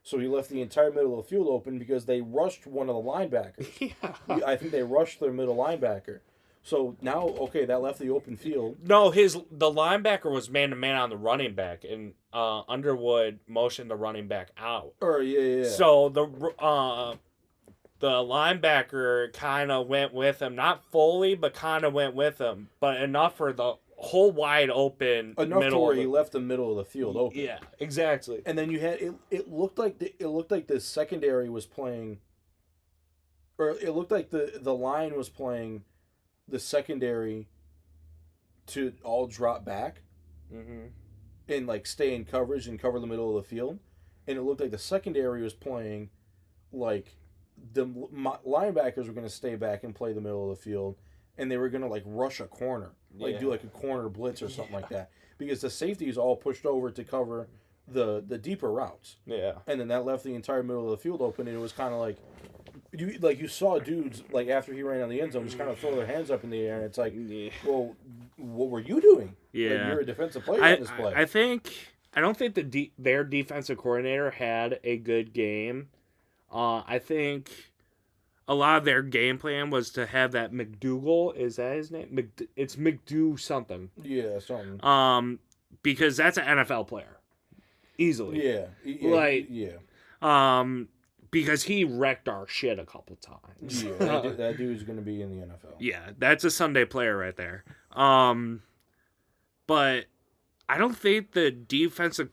So he left the entire middle of the field open because they rushed one of the linebackers.
Yeah.
I think they rushed their middle linebacker. So now, okay, that left the open field.
No, the linebacker was man to man on the running back, and Underwood motioned the running back out.
Yeah.
So the linebacker kind of went with him, not fully, but kind of went with him, but enough for the whole wide open
enough to where he left the middle of the field open.
Yeah, exactly.
And then you had it looked like the secondary was playing, or it looked like the line was playing the secondary to all drop back and like stay in coverage and cover the middle of the field, and it looked like the secondary was playing like the linebackers were going to stay back and play the middle of the field, and they were going to like rush a corner, like do like a corner blitz or something like that, because the safeties all pushed over to cover the deeper routes.
Yeah.
And then that left the entire middle of the field open, and it was kind of like you saw dudes like after he ran on the end zone just kind of throw their hands up in the air, and it's like, well, what were you doing?
Yeah.
Like, you're a defensive player on this play.
I don't think their defensive coordinator had a good game. I think a lot of their game plan was to have that McDougal. Is that his name? It's McDo something.
Yeah, something.
Because that's an NFL player, easily.
Yeah.
Because he wrecked our shit a couple times.
Yeah, that dude's gonna be in the NFL.
Yeah, that's a Sunday player right there. But I don't think the defensive,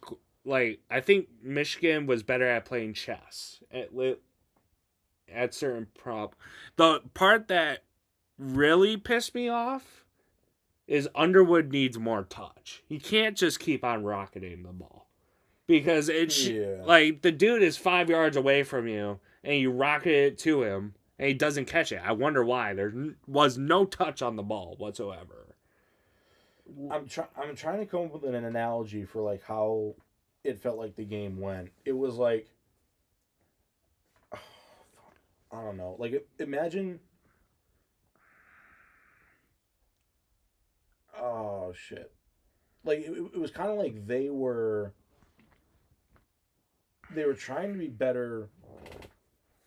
I think Michigan was better at playing chess at certain prop. The part that really pissed me off is Underwood needs more touch. He can't just keep on rocketing the ball. Because it's like the dude is 5 yards away from you and you rocket it to him and he doesn't catch it. I wonder why. There was no touch on the ball whatsoever.
I'm trying to come up with an analogy for like how it felt like the game went. It was like, I don't know. Like imagine. Oh shit! Like it was kind of like they were trying to be better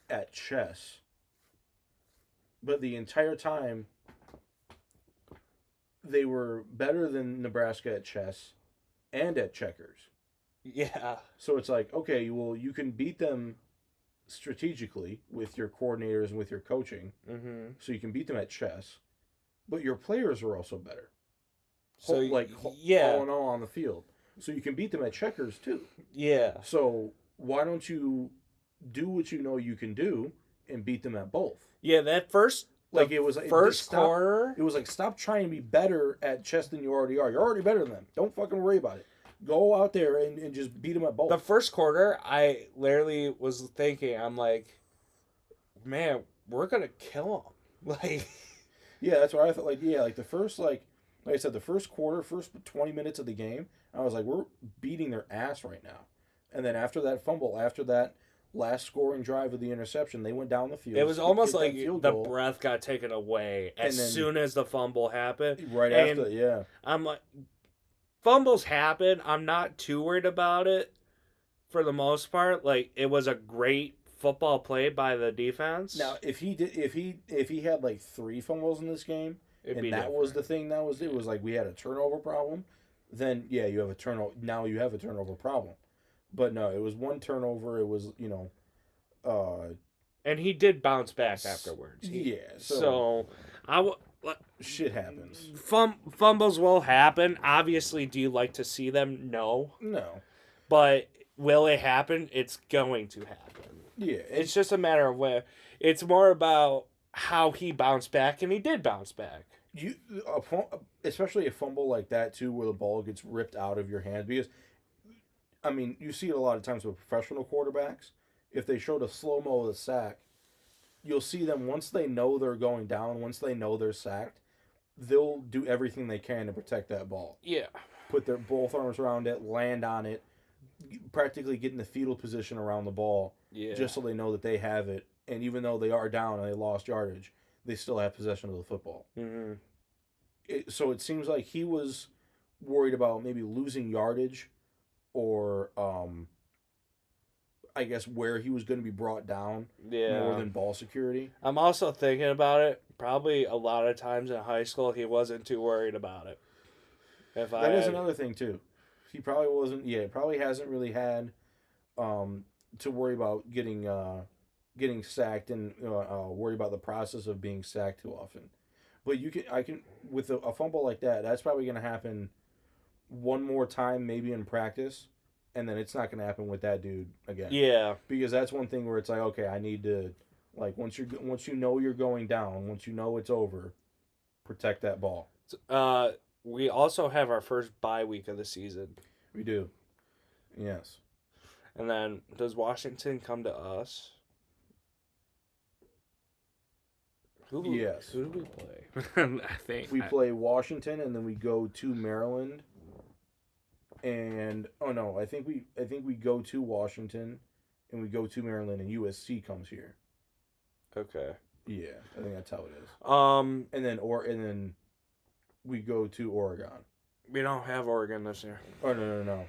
at chess, but the entire time they were better than Nebraska at chess and at checkers.
Yeah.
So it's like, okay, well, you can beat them strategically with your coordinators and with your coaching.
Mm-hmm.
So you can beat them at chess, but your players are also better.
So
all in all on the field. So you can beat them at checkers too.
Yeah.
So why don't you do what you know you can do and beat them at both?
Yeah, that first quarter.
It was like, stop trying to be better at chess than you already are. You're already better than them. Don't fucking worry about it. Go out there and just beat them at both.
The first quarter, I literally was thinking, I'm like, man, we're gonna kill them. Like,
yeah, that's what I thought. Like, yeah, like the first, like I said, the first quarter, first 20 minutes of the game, I was like, we're beating their ass right now. And then after that fumble, after that last scoring drive of the interception, they went down the field.
It was almost like the breath got taken away as soon as the fumble happened.
Right after, yeah.
I'm like, fumbles happen. I'm not too worried about it for the most part. Like, it was a great football play by the defense.
Now, if he had like 3 fumbles in this game, was the thing it was like we had a turnover problem, then yeah, you have a turnover. Now you have a turnover problem. But no, it was 1 turnover. It was,
and he did bounce back afterwards.
Shit happens.
Fumbles will happen. Obviously, do you like to see them? No. But will it happen? It's going to happen.
Yeah.
It's just a matter of where. It's more about how he bounced back, and he did bounce back.
Especially a fumble like that too, where the ball gets ripped out of your hand, because I mean, you see it a lot of times with professional quarterbacks. If they showed a slow-mo of the sack, you'll see them, once they know they're going down, once they know they're sacked, they'll do everything they can to protect that ball.
Yeah.
Put their both arms around it, land on it, practically get in the fetal position around the ball,
Yeah.
just so they know that they have it. And even though they are down and they lost yardage, they still have possession of the football.
Mm-hmm.
So it seems like he was worried about maybe losing yardage, or I guess where he was going to be brought down
Yeah.
more than ball security.
I'm also thinking about it. Probably a lot of times in high school, he wasn't too worried about it.
That is another thing too. He probably wasn't. Yeah, probably hasn't really had to worry about getting sacked and worry about the process of being sacked too often. But I can with a fumble like that. That's probably going to happen one more time, maybe in practice, and then it's not going to happen with that dude again.
Yeah.
Because that's one thing where it's like, okay, I need to, like, once you know you're going down, once you know it's over, protect that ball.
We also have our first bye week of the season.
We do. Yes.
And then does Washington come to us?
Yes.
Who do we play? I think
We play Washington, and then we go to Maryland. And I think we go to Washington, and we go to Maryland, and USC comes here.
Okay.
Yeah, I think that's how it is.
And
then we go to Oregon.
We don't have Oregon this year.
Oh no.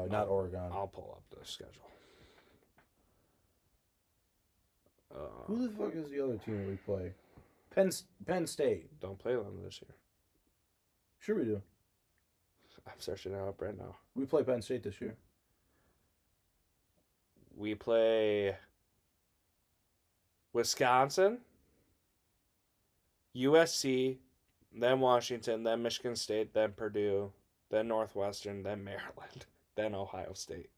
Not Oregon.
I'll pull up the schedule.
Who the fuck is the other team that we play? Penn State.
Don't play them this year.
Sure we do.
I'm searching it up right now.
We play Penn State this year.
We play Wisconsin, USC, then Washington, then Michigan State, then Purdue, then Northwestern, then Maryland, then Ohio State.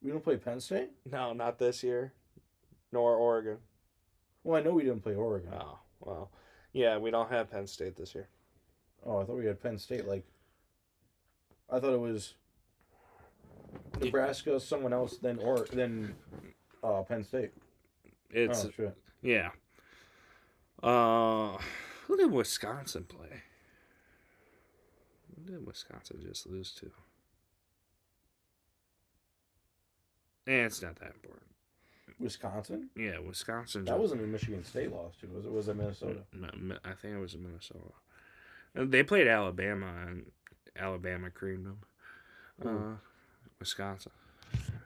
We don't play Penn State?
No, not this year. Nor Oregon.
Well, I know we didn't play Oregon.
Oh, well. Yeah, we don't have Penn State this year.
Oh, I thought we had Penn State. I thought it was Nebraska, someone else, then Penn State.
It's
shit.
Yeah. Who did Wisconsin play? Who did Wisconsin just lose to? It's not that important.
Wisconsin?
Yeah, Wisconsin.
That wasn't a Michigan State loss, too, was it? Was it Minnesota?
No, I think it was in Minnesota. They played Alabama, and Alabama creamed them. Wisconsin.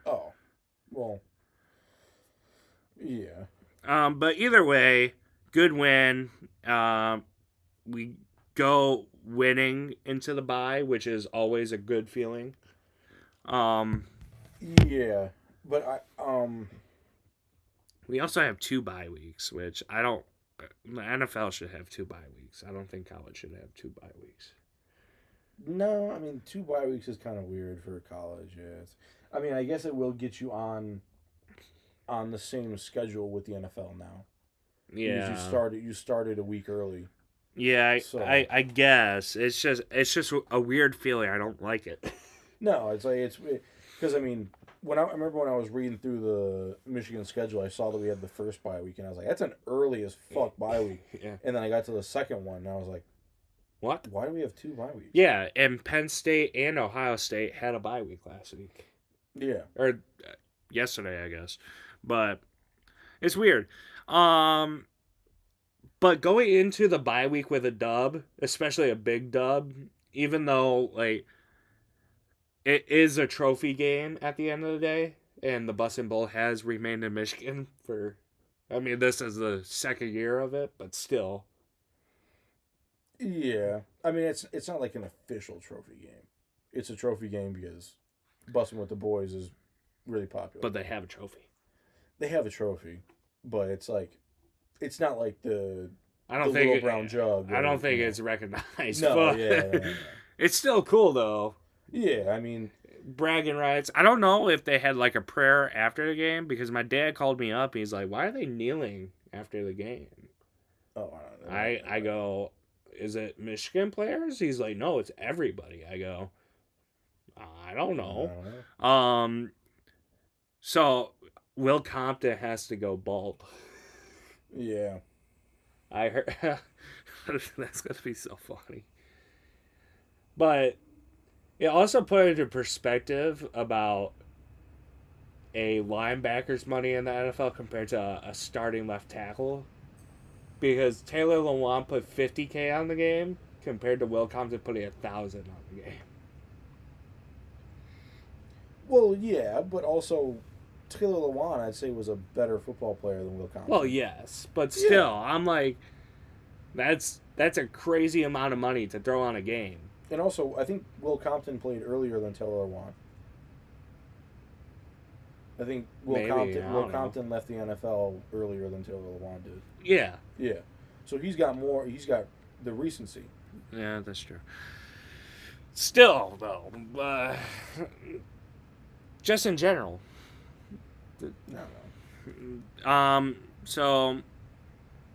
Oh, well, yeah.
But either way, good win. We go winning into the bye, which is always a good feeling.
Yeah, but
we also have 2 bye weeks, which I don't. The NFL should have 2 bye weeks. I don't think college should have 2 bye weeks.
No, I mean 2 bye weeks is kind of weird for college. Yeah, I guess it will get you on the same schedule with the NFL now.
Yeah,
you started a week early.
Yeah, I guess it's just a weird feeling. I don't like it.
No, it's because I remember when I was reading through the Michigan schedule, I saw that we had the first bye week, and I was like, that's an early as fuck bye week.
Yeah.
And then I got to the second one, and I was like,
what?
Why do we have 2 bye weeks?
Yeah, and Penn State and Ohio State had a bye week last week.
Yeah.
Or yesterday, I guess. But it's weird. But going into the bye week with a dub, especially a big dub, even though it is a trophy game at the end of the day, and the Bussin' Bowl has remained in Michigan for, this is the second year of it, but still.
Yeah, it's not like an official trophy game. It's a trophy game because Bussin' with the Boys is really popular.
But they have a trophy.
They have a trophy, but it's not like the
little
brown jug.
I don't think it's recognized.
No,
but it's still cool though.
Yeah,
bragging rights. I don't know if they had like a prayer after the game because my dad called me up. He's like, "Why are they kneeling after the game?"
Oh,
I go, "Is it Michigan players?" He's like, "No, it's everybody." I go, "I don't know." So Will Compton has to go bald.
Yeah.
I heard that's gonna be so funny. But It also put into perspective about a linebacker's money in the NFL compared to a starting left tackle. Because Taylor Lewan put $50K on the game compared to Will Compton putting $1,000 on the game.
Well, yeah, but also Taylor Lewan, I'd say, was a better football player than Will Compton.
Well, yes, but still, I'm like, that's a crazy amount of money to throw on a game.
And also, I think Will Compton played earlier than Taylor Lewan. I think
Maybe, I
Will
don't know.
Compton left the NFL earlier than Taylor Lewan did.
Yeah,
Yeah, so he's got more. He's got the recency.
yeah, that's true. Still, though, just in general.
No.
So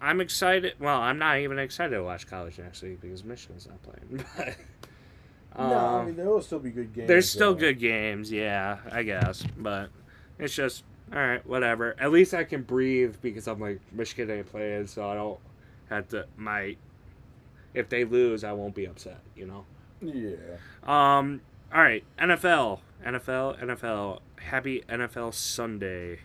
I'm excited. Well, I'm not even excited to watch college next week because Michigan's not playing. But
No, I mean there will still be good games.
there's still good games, yeah, I guess. But it's just all right, whatever. At least I can breathe because I'm like Michigan ain't playing, so I don't have to. If they lose, I won't be upset.
Yeah.
All right, NFL. Happy NFL Sunday.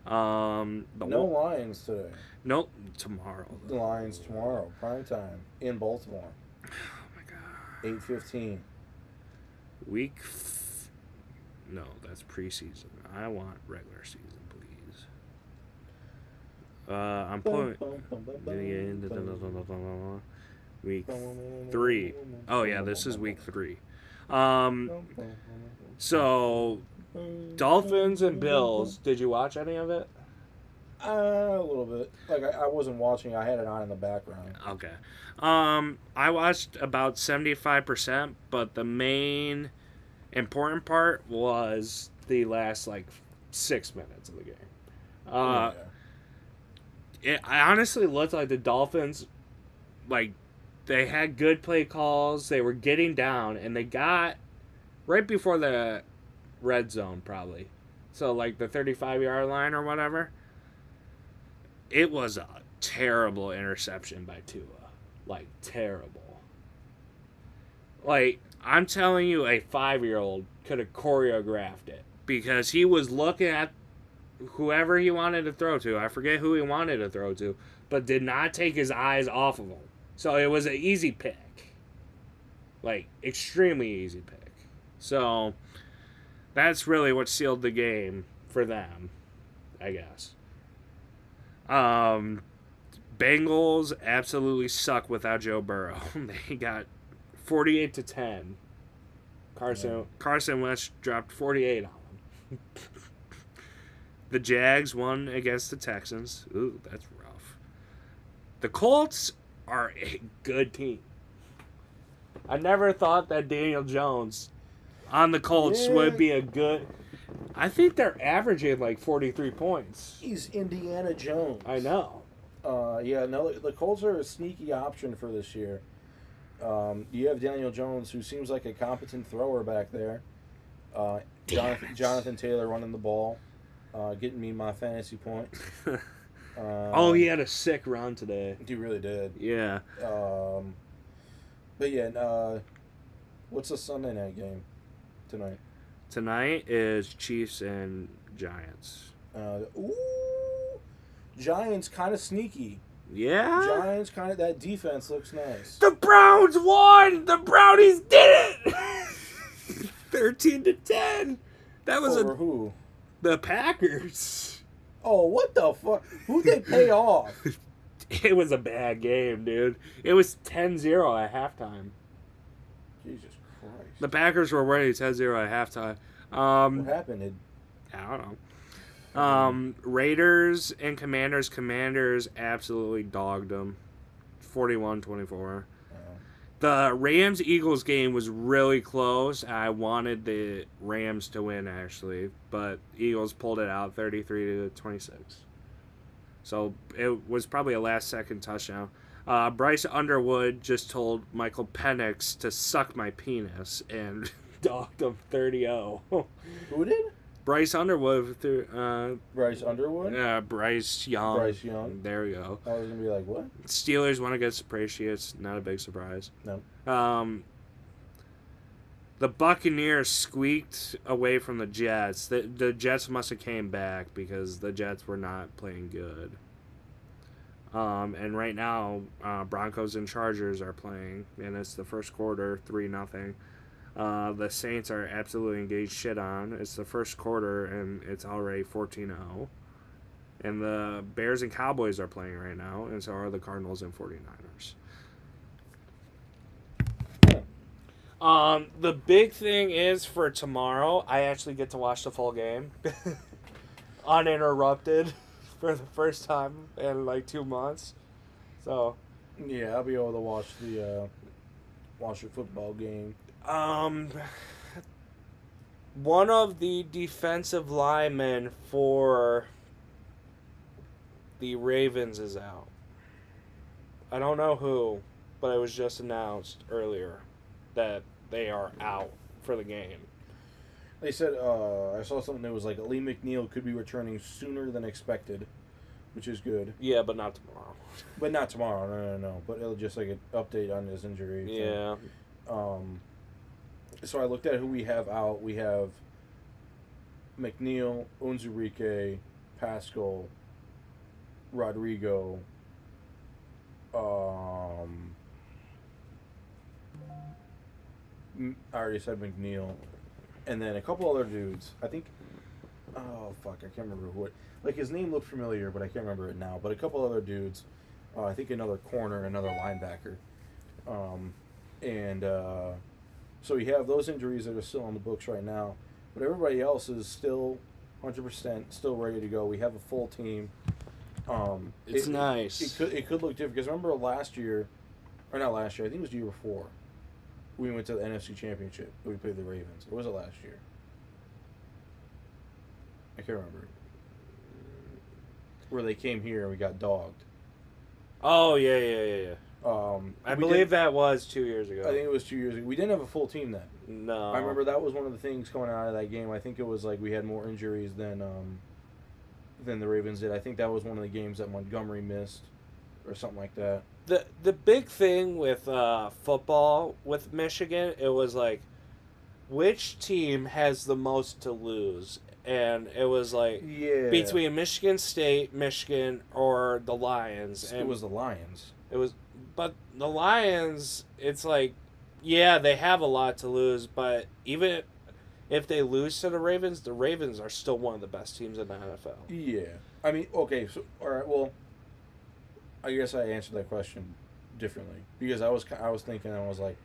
No Lions today.
Nope, tomorrow.
The Lions tomorrow, prime time in Baltimore.
Oh my god.
8:15.
No, that's preseason. I want regular season, please. I'm pulling week 3. Oh yeah, this is week 3. So Dolphins and Bills. Did you watch any of it?
A little bit. Like I wasn't watching. I had it on in the background.
Okay. I watched about 75%, but the main important part was the last 6 minutes of the game. I honestly looked like the Dolphins, they had good play calls. They were getting down, and they got right before the red zone, probably. So, the 35-yard line or whatever. It was a terrible interception by Tua. Terrible. I'm telling you, a 5-year-old could have choreographed it. Because he was looking at whoever he wanted to throw to. I forget who he wanted to throw to. But did not take his eyes off of him. So it was an easy pick. Extremely easy pick. So that's really what sealed the game for them, I guess. Bengals absolutely suck without Joe Burrow. They got 48-10. Carson Wentz dropped 48 on them. The Jags won against the Texans. Ooh, that's rough. The Colts are a good team. I never thought that Daniel Jones on the Colts would be a good... I think they're averaging 43 points.
He's Indiana Jones.
I know.
The Colts are a sneaky option for this year. You have Daniel Jones, who seems like a competent thrower back there. Jonathan Taylor running the ball, getting me my fantasy points.
He had a sick run today.
He really did.
Yeah.
What's the Sunday night game tonight?
Tonight is Chiefs and Giants.
Giants kind of sneaky.
Yeah?
Giants that defense looks nice.
The Browns won! The Brownies did it! 13-10. That was
Over who?
The Packers.
Oh, what the fuck? Who'd they pay off?
It was a bad game, dude. It was 10-0 at halftime.
Jesus Christ.
The Packers were winning 10-0 at halftime.
What happened?
I don't know. Raiders and Commanders. Commanders absolutely dogged them. 41-24. The Rams-Eagles game was really close. I wanted the Rams to win, actually. But Eagles pulled it out 33-26. So it was probably a last-second touchdown. Bryce Underwood just told Michael Penix to suck my penis and dogged him 30-0.
Who did?
Bryce Underwood.
Bryce Underwood?
Bryce Young.
Bryce Young.
There we go.
I was going to be like, what?
Steelers won against the Patriots. Not a big surprise.
No.
The Buccaneers squeaked away from the Jets. The Jets must have came back because the Jets were not playing good. And right now, Broncos and Chargers are playing, and it's the first quarter, 3-0. The Saints are absolutely engaged shit on. It's the first quarter, and it's already 14-0. And the Bears and Cowboys are playing right now, and so are the Cardinals and 49ers. The big thing is for tomorrow, I actually get to watch the full game. Uninterrupted for the first time in like 2 months. So,
Yeah, I'll be able to watch the football game.
One of the defensive linemen for the Ravens is out. I don't know who, but it was just announced earlier that they are out for the game.
They said, I saw something that was like Lee McNeil could be returning sooner than expected, which is good.
Yeah, but not tomorrow.
But not tomorrow, no. But it'll just like an update on his injury.
Yeah.
So I looked at who we have out. We have McNeil, Onwuzurike, Pascal, Rodrigo, I already said McNeil, and then a couple other dudes. I think, oh fuck, I can't remember who it. Like his name looked familiar, but I can't remember it now. But a couple other dudes. I think another corner and another linebacker. So we have those injuries that are still on the books right now, but everybody else is still 100%, still ready to go. We have a full team.
It's nice.
It could look different because remember last year, or not last year, I think it was the year before. We went to the NFC Championship. We played the Ravens. Or was it last year? I can't remember. Where they came here and we got dogged.
Oh, yeah. I believe that was 2 years ago.
I think it was 2 years ago. We didn't have a full team then.
No.
I remember that was one of the things coming out of that game. I think it was like we had more injuries than the Ravens did. I think that was one of the games that Montgomery missed or something like that.
The big thing with football with Michigan, it was like, which team has the most to lose? And it was like between Michigan State, Michigan, or the Lions. And
it was the Lions.
But the Lions, it's like, yeah, they have a lot to lose, but even if they lose to the Ravens are still one of the best teams in the NFL.
Yeah. I mean, okay, so, all right, well, I guess I answered that question differently because I was thinking, I was like,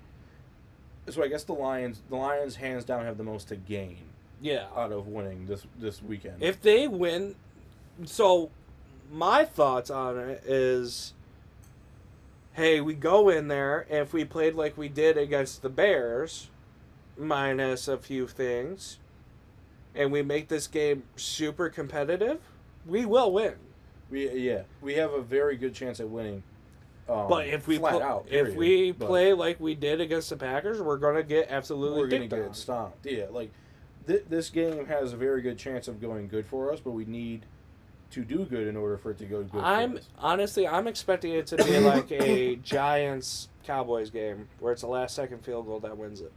so I guess the Lions hands down have the most to gain.
Yeah.
Out of winning this weekend.
If they win, so my thoughts on it is, hey, we go in there, and if we played like we did against the Bears, minus a few things, and we make this game super competitive, we will win.
We have a very good chance at winning.
But if we play like we did against the Packers, we're gonna get
get stomped. Yeah, like this game has a very good chance of going good for us, but we need to do good in order for it to go good.
I'm expecting it to be like a Giants-Cowboys game where it's a last-second field goal that wins it.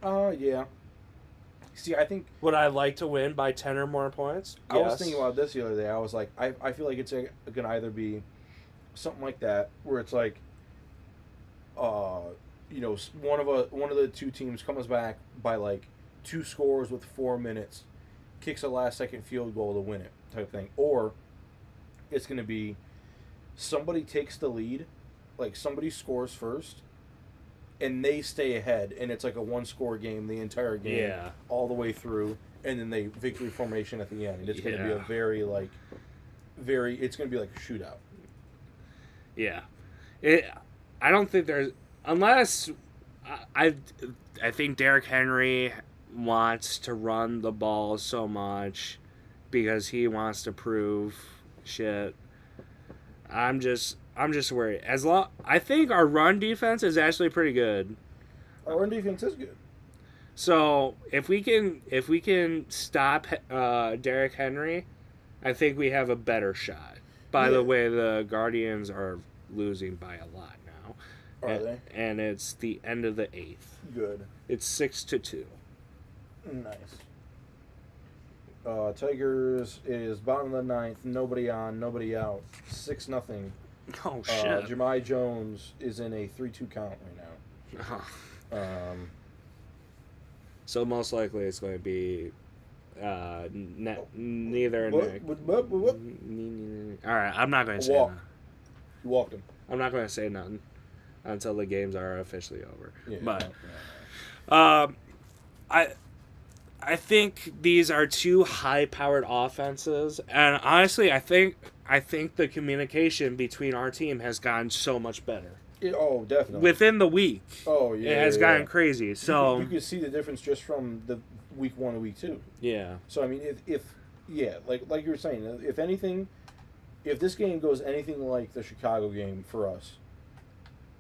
Yeah. See, I think...
Would I like to win by 10 or more points?
I was thinking about this the other day. I was like, I feel like it's going to either be something like that, where it's like, one of the two teams comes back by like 2 scores with 4 minutes, kicks a last-second field goal to win it type thing. Or it's going to be somebody takes the lead, like somebody scores first, and they stay ahead, and it's like a 1-score game the entire game, all the way through, and then they victory formation at the end. It's going to be a it's going to be like a shootout.
Yeah, I don't think there's unless I think Derrick Henry wants to run the ball so much because he wants to prove shit. I'm just worried. I think our run defense is actually pretty good.
Our run defense is good.
So if we can stop Derrick Henry, I think we have a better shot. By the way, the Guardians are losing by a lot now.
Are they?
And it's the end of the 8th.
Good.
It's 6-2.
Nice. Tigers is bottom of the 9th. Nobody on, nobody out. 6-0.
Oh shit.
Jahmai Jones is in a 3-2 count right now.
So most likely it's going to be neither Nick. All right, I'm not going to say nothing.
You walked him.
I'm not going to say nothing until the games are officially over.
Yeah,
but
yeah.
I think these are two high-powered offenses, and honestly, I think the communication between our team has gotten so much better.
Oh, definitely.
Within the week.
Oh, yeah.
It has gotten crazy. So
you can see the difference just from the week 1 to week 2.
Yeah.
So I mean, if like you were saying, if anything, if this game goes anything like the Chicago game for us,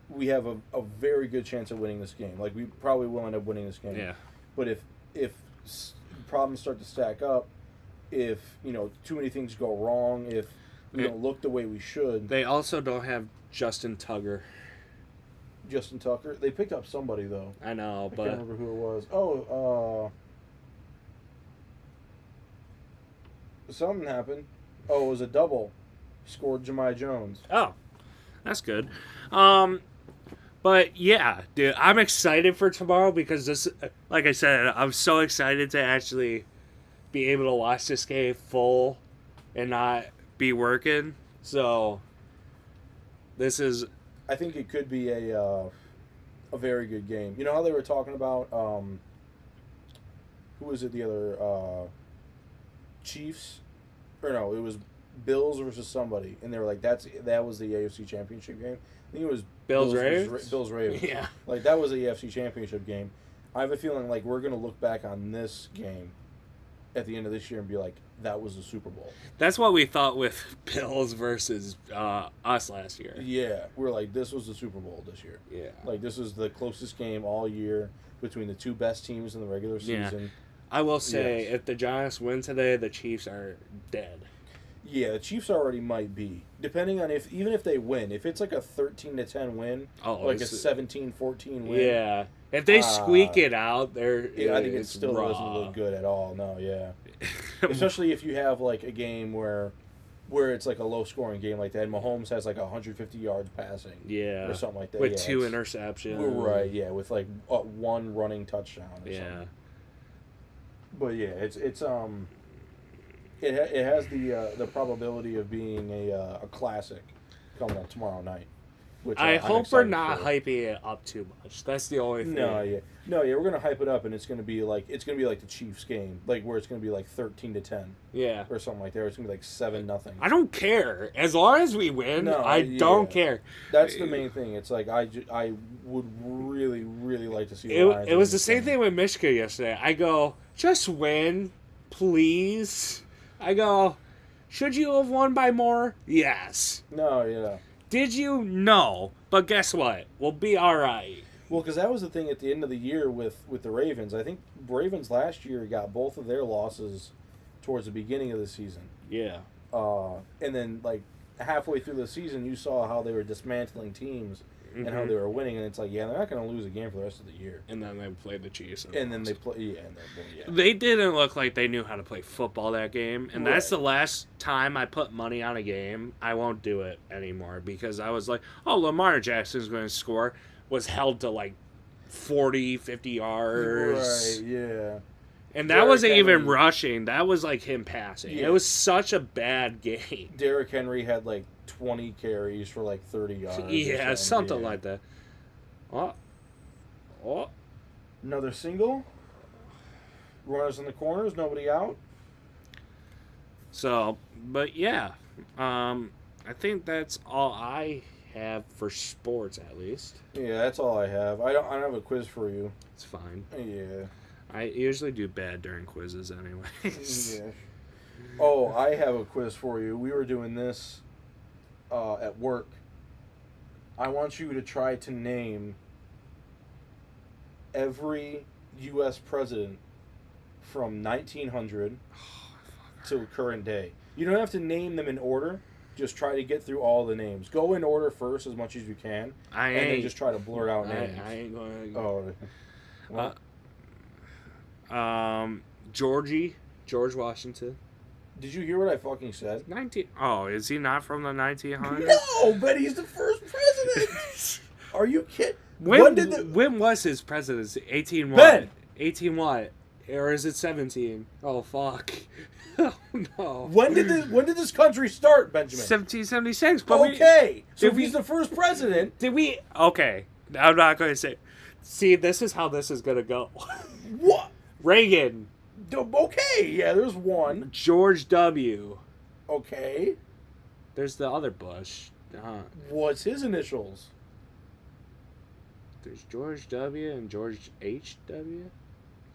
we have a very good chance of winning this game. Like, we probably will end up winning this game.
Yeah.
But if problems start to stack up, if too many things go wrong, if we don't look the way we should.
They also don't have Justin Tucker.
Justin Tucker. They picked up somebody though.
I know,
I
but
can't remember who it was. Oh, something happened. Oh, it was a double. Scored Jahmai Jones.
Oh, that's good. But yeah, dude, I'm excited for tomorrow because this, like I said, I'm so excited to actually be able to watch this game full and not be working. So this is.
I think it could be a very good game. You know how they were talking about who was it? The other Chiefs, or no? It was Bills versus somebody, and they were like, that was the AFC Championship game. I think it was
Bills Ravens.
Bills Ravens.
Yeah,
like that was the AFC Championship game. I have a feeling like we're gonna look back on this game at the end of this year and be like, that was the Super Bowl.
That's what we thought with Bills versus us last year.
Yeah, we're like, this was the Super Bowl this year.
Yeah,
like this was the closest game all year between the two best teams in the regular season.
Yeah. I will say, if the Giants win today, the Chiefs are dead.
Yeah, the Chiefs already might be. Depending on even if they win, if it's like a 13-10 win, like a 17-14 win.
Yeah. If they squeak it out, I
think it still doesn't look good at all. No, yeah. Especially if you have like a game where it's like a low scoring game like that. And Mahomes has like 150 yards passing.
Yeah.
Or something like that.
With 2 interceptions.
Right, yeah, with like 1 running touchdown or something. But yeah, it has the probability of being a classic coming up tomorrow night. Which
I hope we're not hyping it up too much. That's the only thing.
No, we're gonna hype it up, and it's gonna be like the Chiefs game, like where it's gonna be like 13-10.
Yeah.
Or something like that. Or it's gonna be like 7-0.
I don't care as long as we win. I don't care.
That's the main thing. It's like I would really really like to see.
It was the same thing with Michigan yesterday. I go, just win, please. I go, should you have won by more? Yes.
No, yeah.
Did you? No. But guess what? We'll be all right.
Well, because that was the thing at the end of the year with the Ravens. I think Ravens last year got both of their losses towards the beginning of the season.
Yeah.
And then, like, halfway through the season, you saw how they were dismantling teams and how they were winning. And it's like, yeah, they're not going to lose a game for the rest of the year.
And then they played the Chiefs.
And then they play,
They didn't look like they knew how to play football that game. And that's the last time I put money on a game. I won't do it anymore because I was like, oh, Lamar Jackson's going to score. Was held to like 40, 50 yards.
Right, yeah.
And that wasn't even rushing. That was like him passing. Yeah. It was such a bad game.
Derrick Henry had like 20 carries for like 30 yards.
Yeah, something like that. Oh.
Another single. Runners in the corners, nobody out.
So, but yeah. I think that's all I have for sports, at least.
Yeah, that's all I have. I don't have a quiz for you.
It's fine.
Yeah.
I usually do bad during quizzes anyways.
Yeah. Oh, I have a quiz for you. We were doing this at work. I want you to try to name every U.S. president from 1900 to current day. You don't have to name them in order. Just try to get through all the names. Go in order first as much as you can, and then just try to blurt out names.
I ain't going to...
Oh. What?
George Washington.
Did you hear what I fucking said?
19... Oh, is he not from the 1900s?
No, but he's the first president. Are you kidding?
When was his presidency? 18 what?
Ben!
18 what? Or is it 17? Oh, fuck. Oh, no.
When did this country start, Benjamin?
1776. But
okay. So if he's the first president...
Did we... Okay. I'm not going to say... See, this is how this is going to go.
What?
Reagan.
Okay, yeah, there's one.
George W.
Okay.
There's the other Bush.
What's his initials?
There's George W. and George H.W.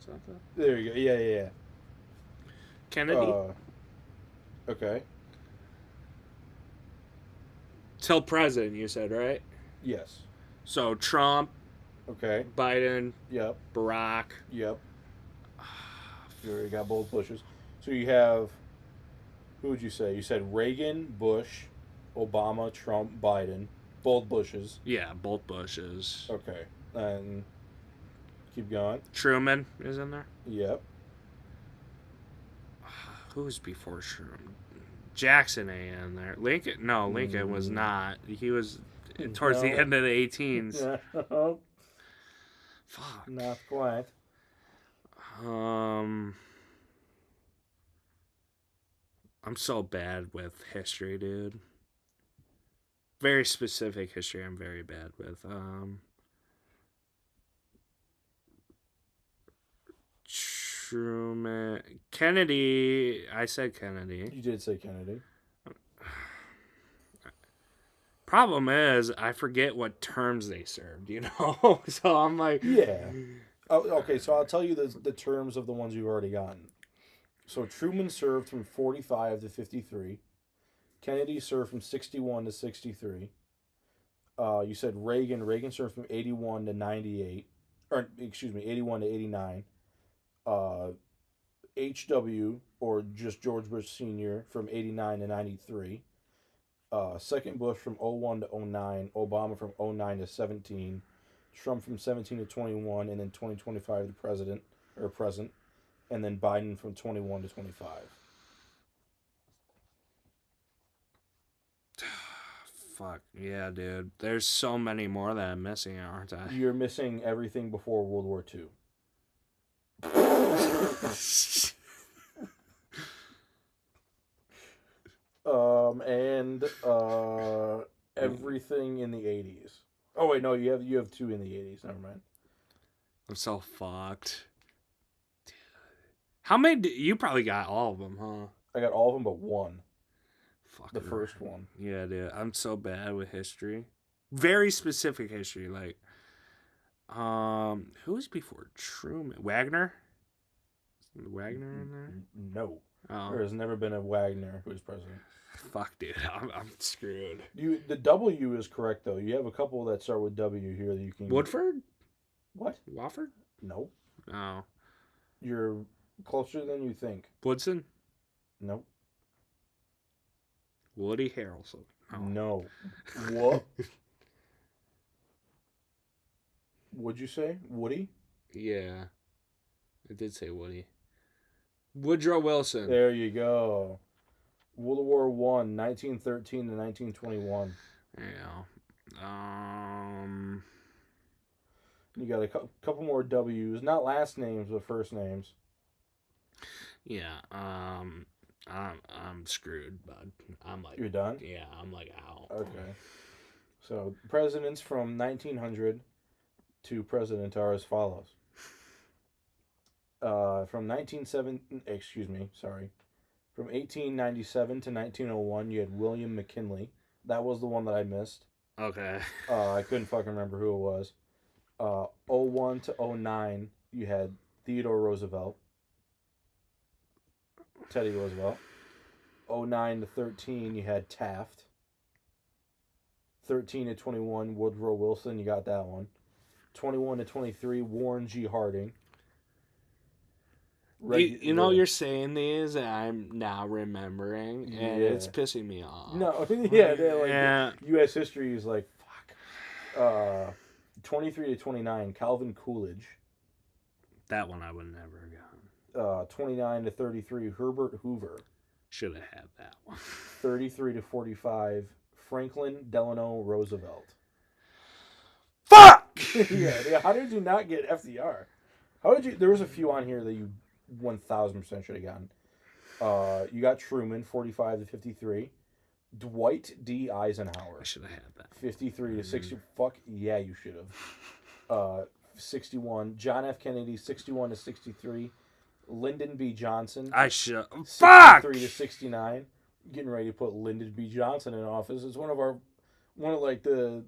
Something.
There you go. Yeah.
Kennedy.
Okay.
Till president, you said, right?
Yes.
So Trump.
Okay.
Biden.
Yep.
Barack.
Yep. You already got both Bushes. So you have, who would you say? You said Reagan, Bush, Obama, Trump, Biden. Both Bushes.
Yeah, both Bushes.
Okay. And keep going.
Truman is in there.
Yep.
Who's before Truman? Jackson ain't in there. Lincoln? No, Lincoln was not. He was towards the end of the 18s. Fuck.
Not quite.
I'm so bad with history, dude. Very specific history I'm very bad with. Truman. Kennedy. I said Kennedy.
You did say Kennedy.
Problem is, I forget what terms they served, you know? So I'm like...
Yeah. Oh, okay, so I'll tell you the terms of the ones you've already gotten. So Truman served from 45 to 53. Kennedy served from 61 to 63. You said Reagan. Reagan served from 81 to 98. Or, excuse me, 81 to 89. H.W., or just George Bush Sr., from 89 to 93. Second Bush from 01 to 09. Obama from 09 to 17. Trump from 17 to 21, and then 2025 the present, and then Biden from 21 to 25.
Fuck, yeah, dude. There's so many more that I'm missing, aren't I?
You're missing everything before World War II. And everything in the 80s. Oh wait, no, you have two in the 80s. Never mind.
I'm so fucked. Dude. How many? You probably got all of them, huh?
I got all of them but one.
Fuck.
The first one.
Yeah, dude. I'm so bad with history. Very specific history, like. Who was before Truman? Wagner? Is Wagner in there?
No.
Oh.
There has never been a Wagner who was president.
Fuck, dude. I'm screwed.
The W is correct, though. You have a couple that start with W here that you can...
Woodford?
What?
Wofford?
Nope.
Oh.
You're closer than you think.
Woodson?
Nope.
Woody Harrelson? Oh.
No. What? What'd you say? Woody?
Yeah. I did say Woody. Woodrow Wilson.
There you go. World War I, 1913 to 1921.
Yeah.
You got a couple more W's. Not last names, but first names.
Yeah. I'm screwed, bud. I'm like...
You're done?
Yeah, I'm like out.
Okay. So, presidents from 1900 to president are as follows. From 1897 to 1901, you had William McKinley. That was the one that I missed.
Okay.
I couldn't fucking remember who it was. 01 to 09, you had Theodore Roosevelt. Teddy Roosevelt. 09 to 13, you had Taft. 13 to 21, Woodrow Wilson. You got that one. 21 to 23, Warren G. Harding.
You know, you're saying these, and I'm now remembering, and it's pissing me off.
No, yeah, they're like U.S. history is like fuck. 23 to 29, Calvin Coolidge.
That one I would never have gotten.
29 to 33, Herbert Hoover.
Should have had that one.
33 to 45, Franklin Delano Roosevelt.
Fuck!
Yeah, how did you not get FDR? How did you? There was a few on here that you 1000% should have gotten. You got Truman, 45 to 53. Dwight D. Eisenhower.
I should have had that.
53 to 60. Fuck yeah, you should have. 61. John F. Kennedy, 61 to 63. Lyndon B. Johnson.
I should.
63
Fuck!
to 69. Getting ready to put Lyndon B. Johnson in office. It's one of like the.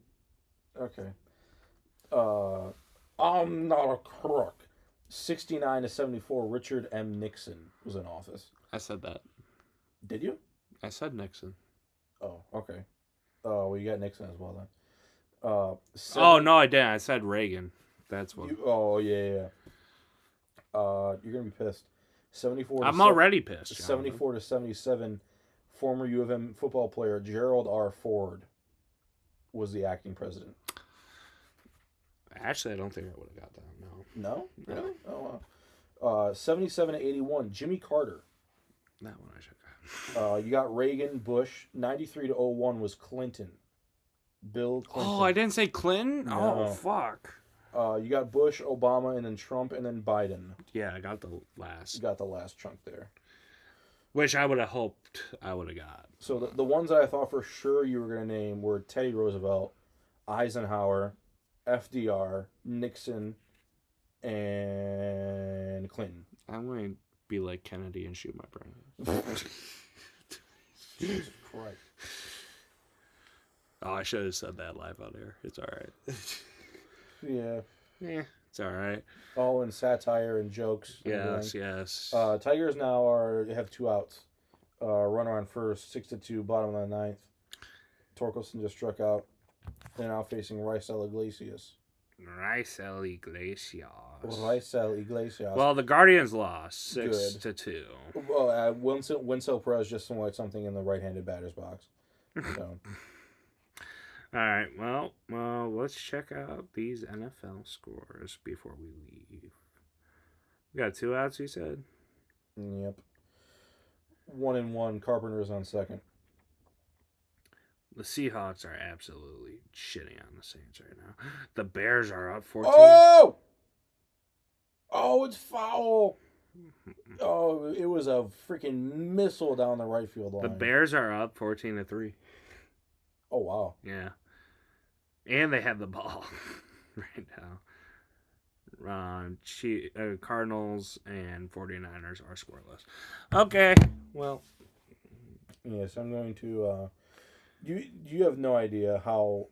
Okay. I'm not a crook. 69 to 74. Richard M. Nixon was in office.
I said that.
Did you?
I said Nixon.
Oh, okay. Well, you got Nixon as well then.
Oh no, I didn't. I said Reagan. That's what.
Yeah. You're gonna be pissed. 74.
I'm already pissed.
74 to 77. Former U of M football player Gerald R. Ford was the acting president.
Actually, I don't think I would have got that.
No. Really? Oh wow. 77 to 81. Jimmy Carter.
That one I should have got.
You got Reagan, Bush. 93 to 01 was Clinton. Bill Clinton.
Oh, I didn't say Clinton?
No.
Oh, fuck.
You got Bush, Obama, and then Trump, and then Biden.
Yeah, I got the last.
You got the last chunk there.
Which I would have hoped I would have got.
So the ones that I thought for sure you were going to name were Teddy Roosevelt, Eisenhower, FDR, Nixon, and Clinton.
I'm going to be like Kennedy and shoot my brain.
Jesus Christ.
Oh, I should have said that live out there. It's all right.
Yeah,
it's all right.
All in satire and jokes.
Yes.
Tigers now have 2 outs. Runner on first, 6-2, bottom of the 9th. Torkelson just struck out. They're now facing Raisel Iglesias.
Raisel Iglesias.
Well,
the Guardians lost 6-2.
Well, Winslow Perez just something in the right-handed batter's box. So.
All right, well, let's check out these NFL scores before we leave. We got 2 outs, you said?
Yep. 1-1, Carpenter's on second.
The Seahawks are absolutely shitting on the Saints right now. The Bears are up 14.
Oh, it's foul. Oh, it was a freaking missile down the right field line.
The Bears are up 14-3.
Oh, wow.
Yeah. And they have the ball right now. Cardinals and 49ers are scoreless. Okay. Well.
Yes, I'm going to... You have no idea how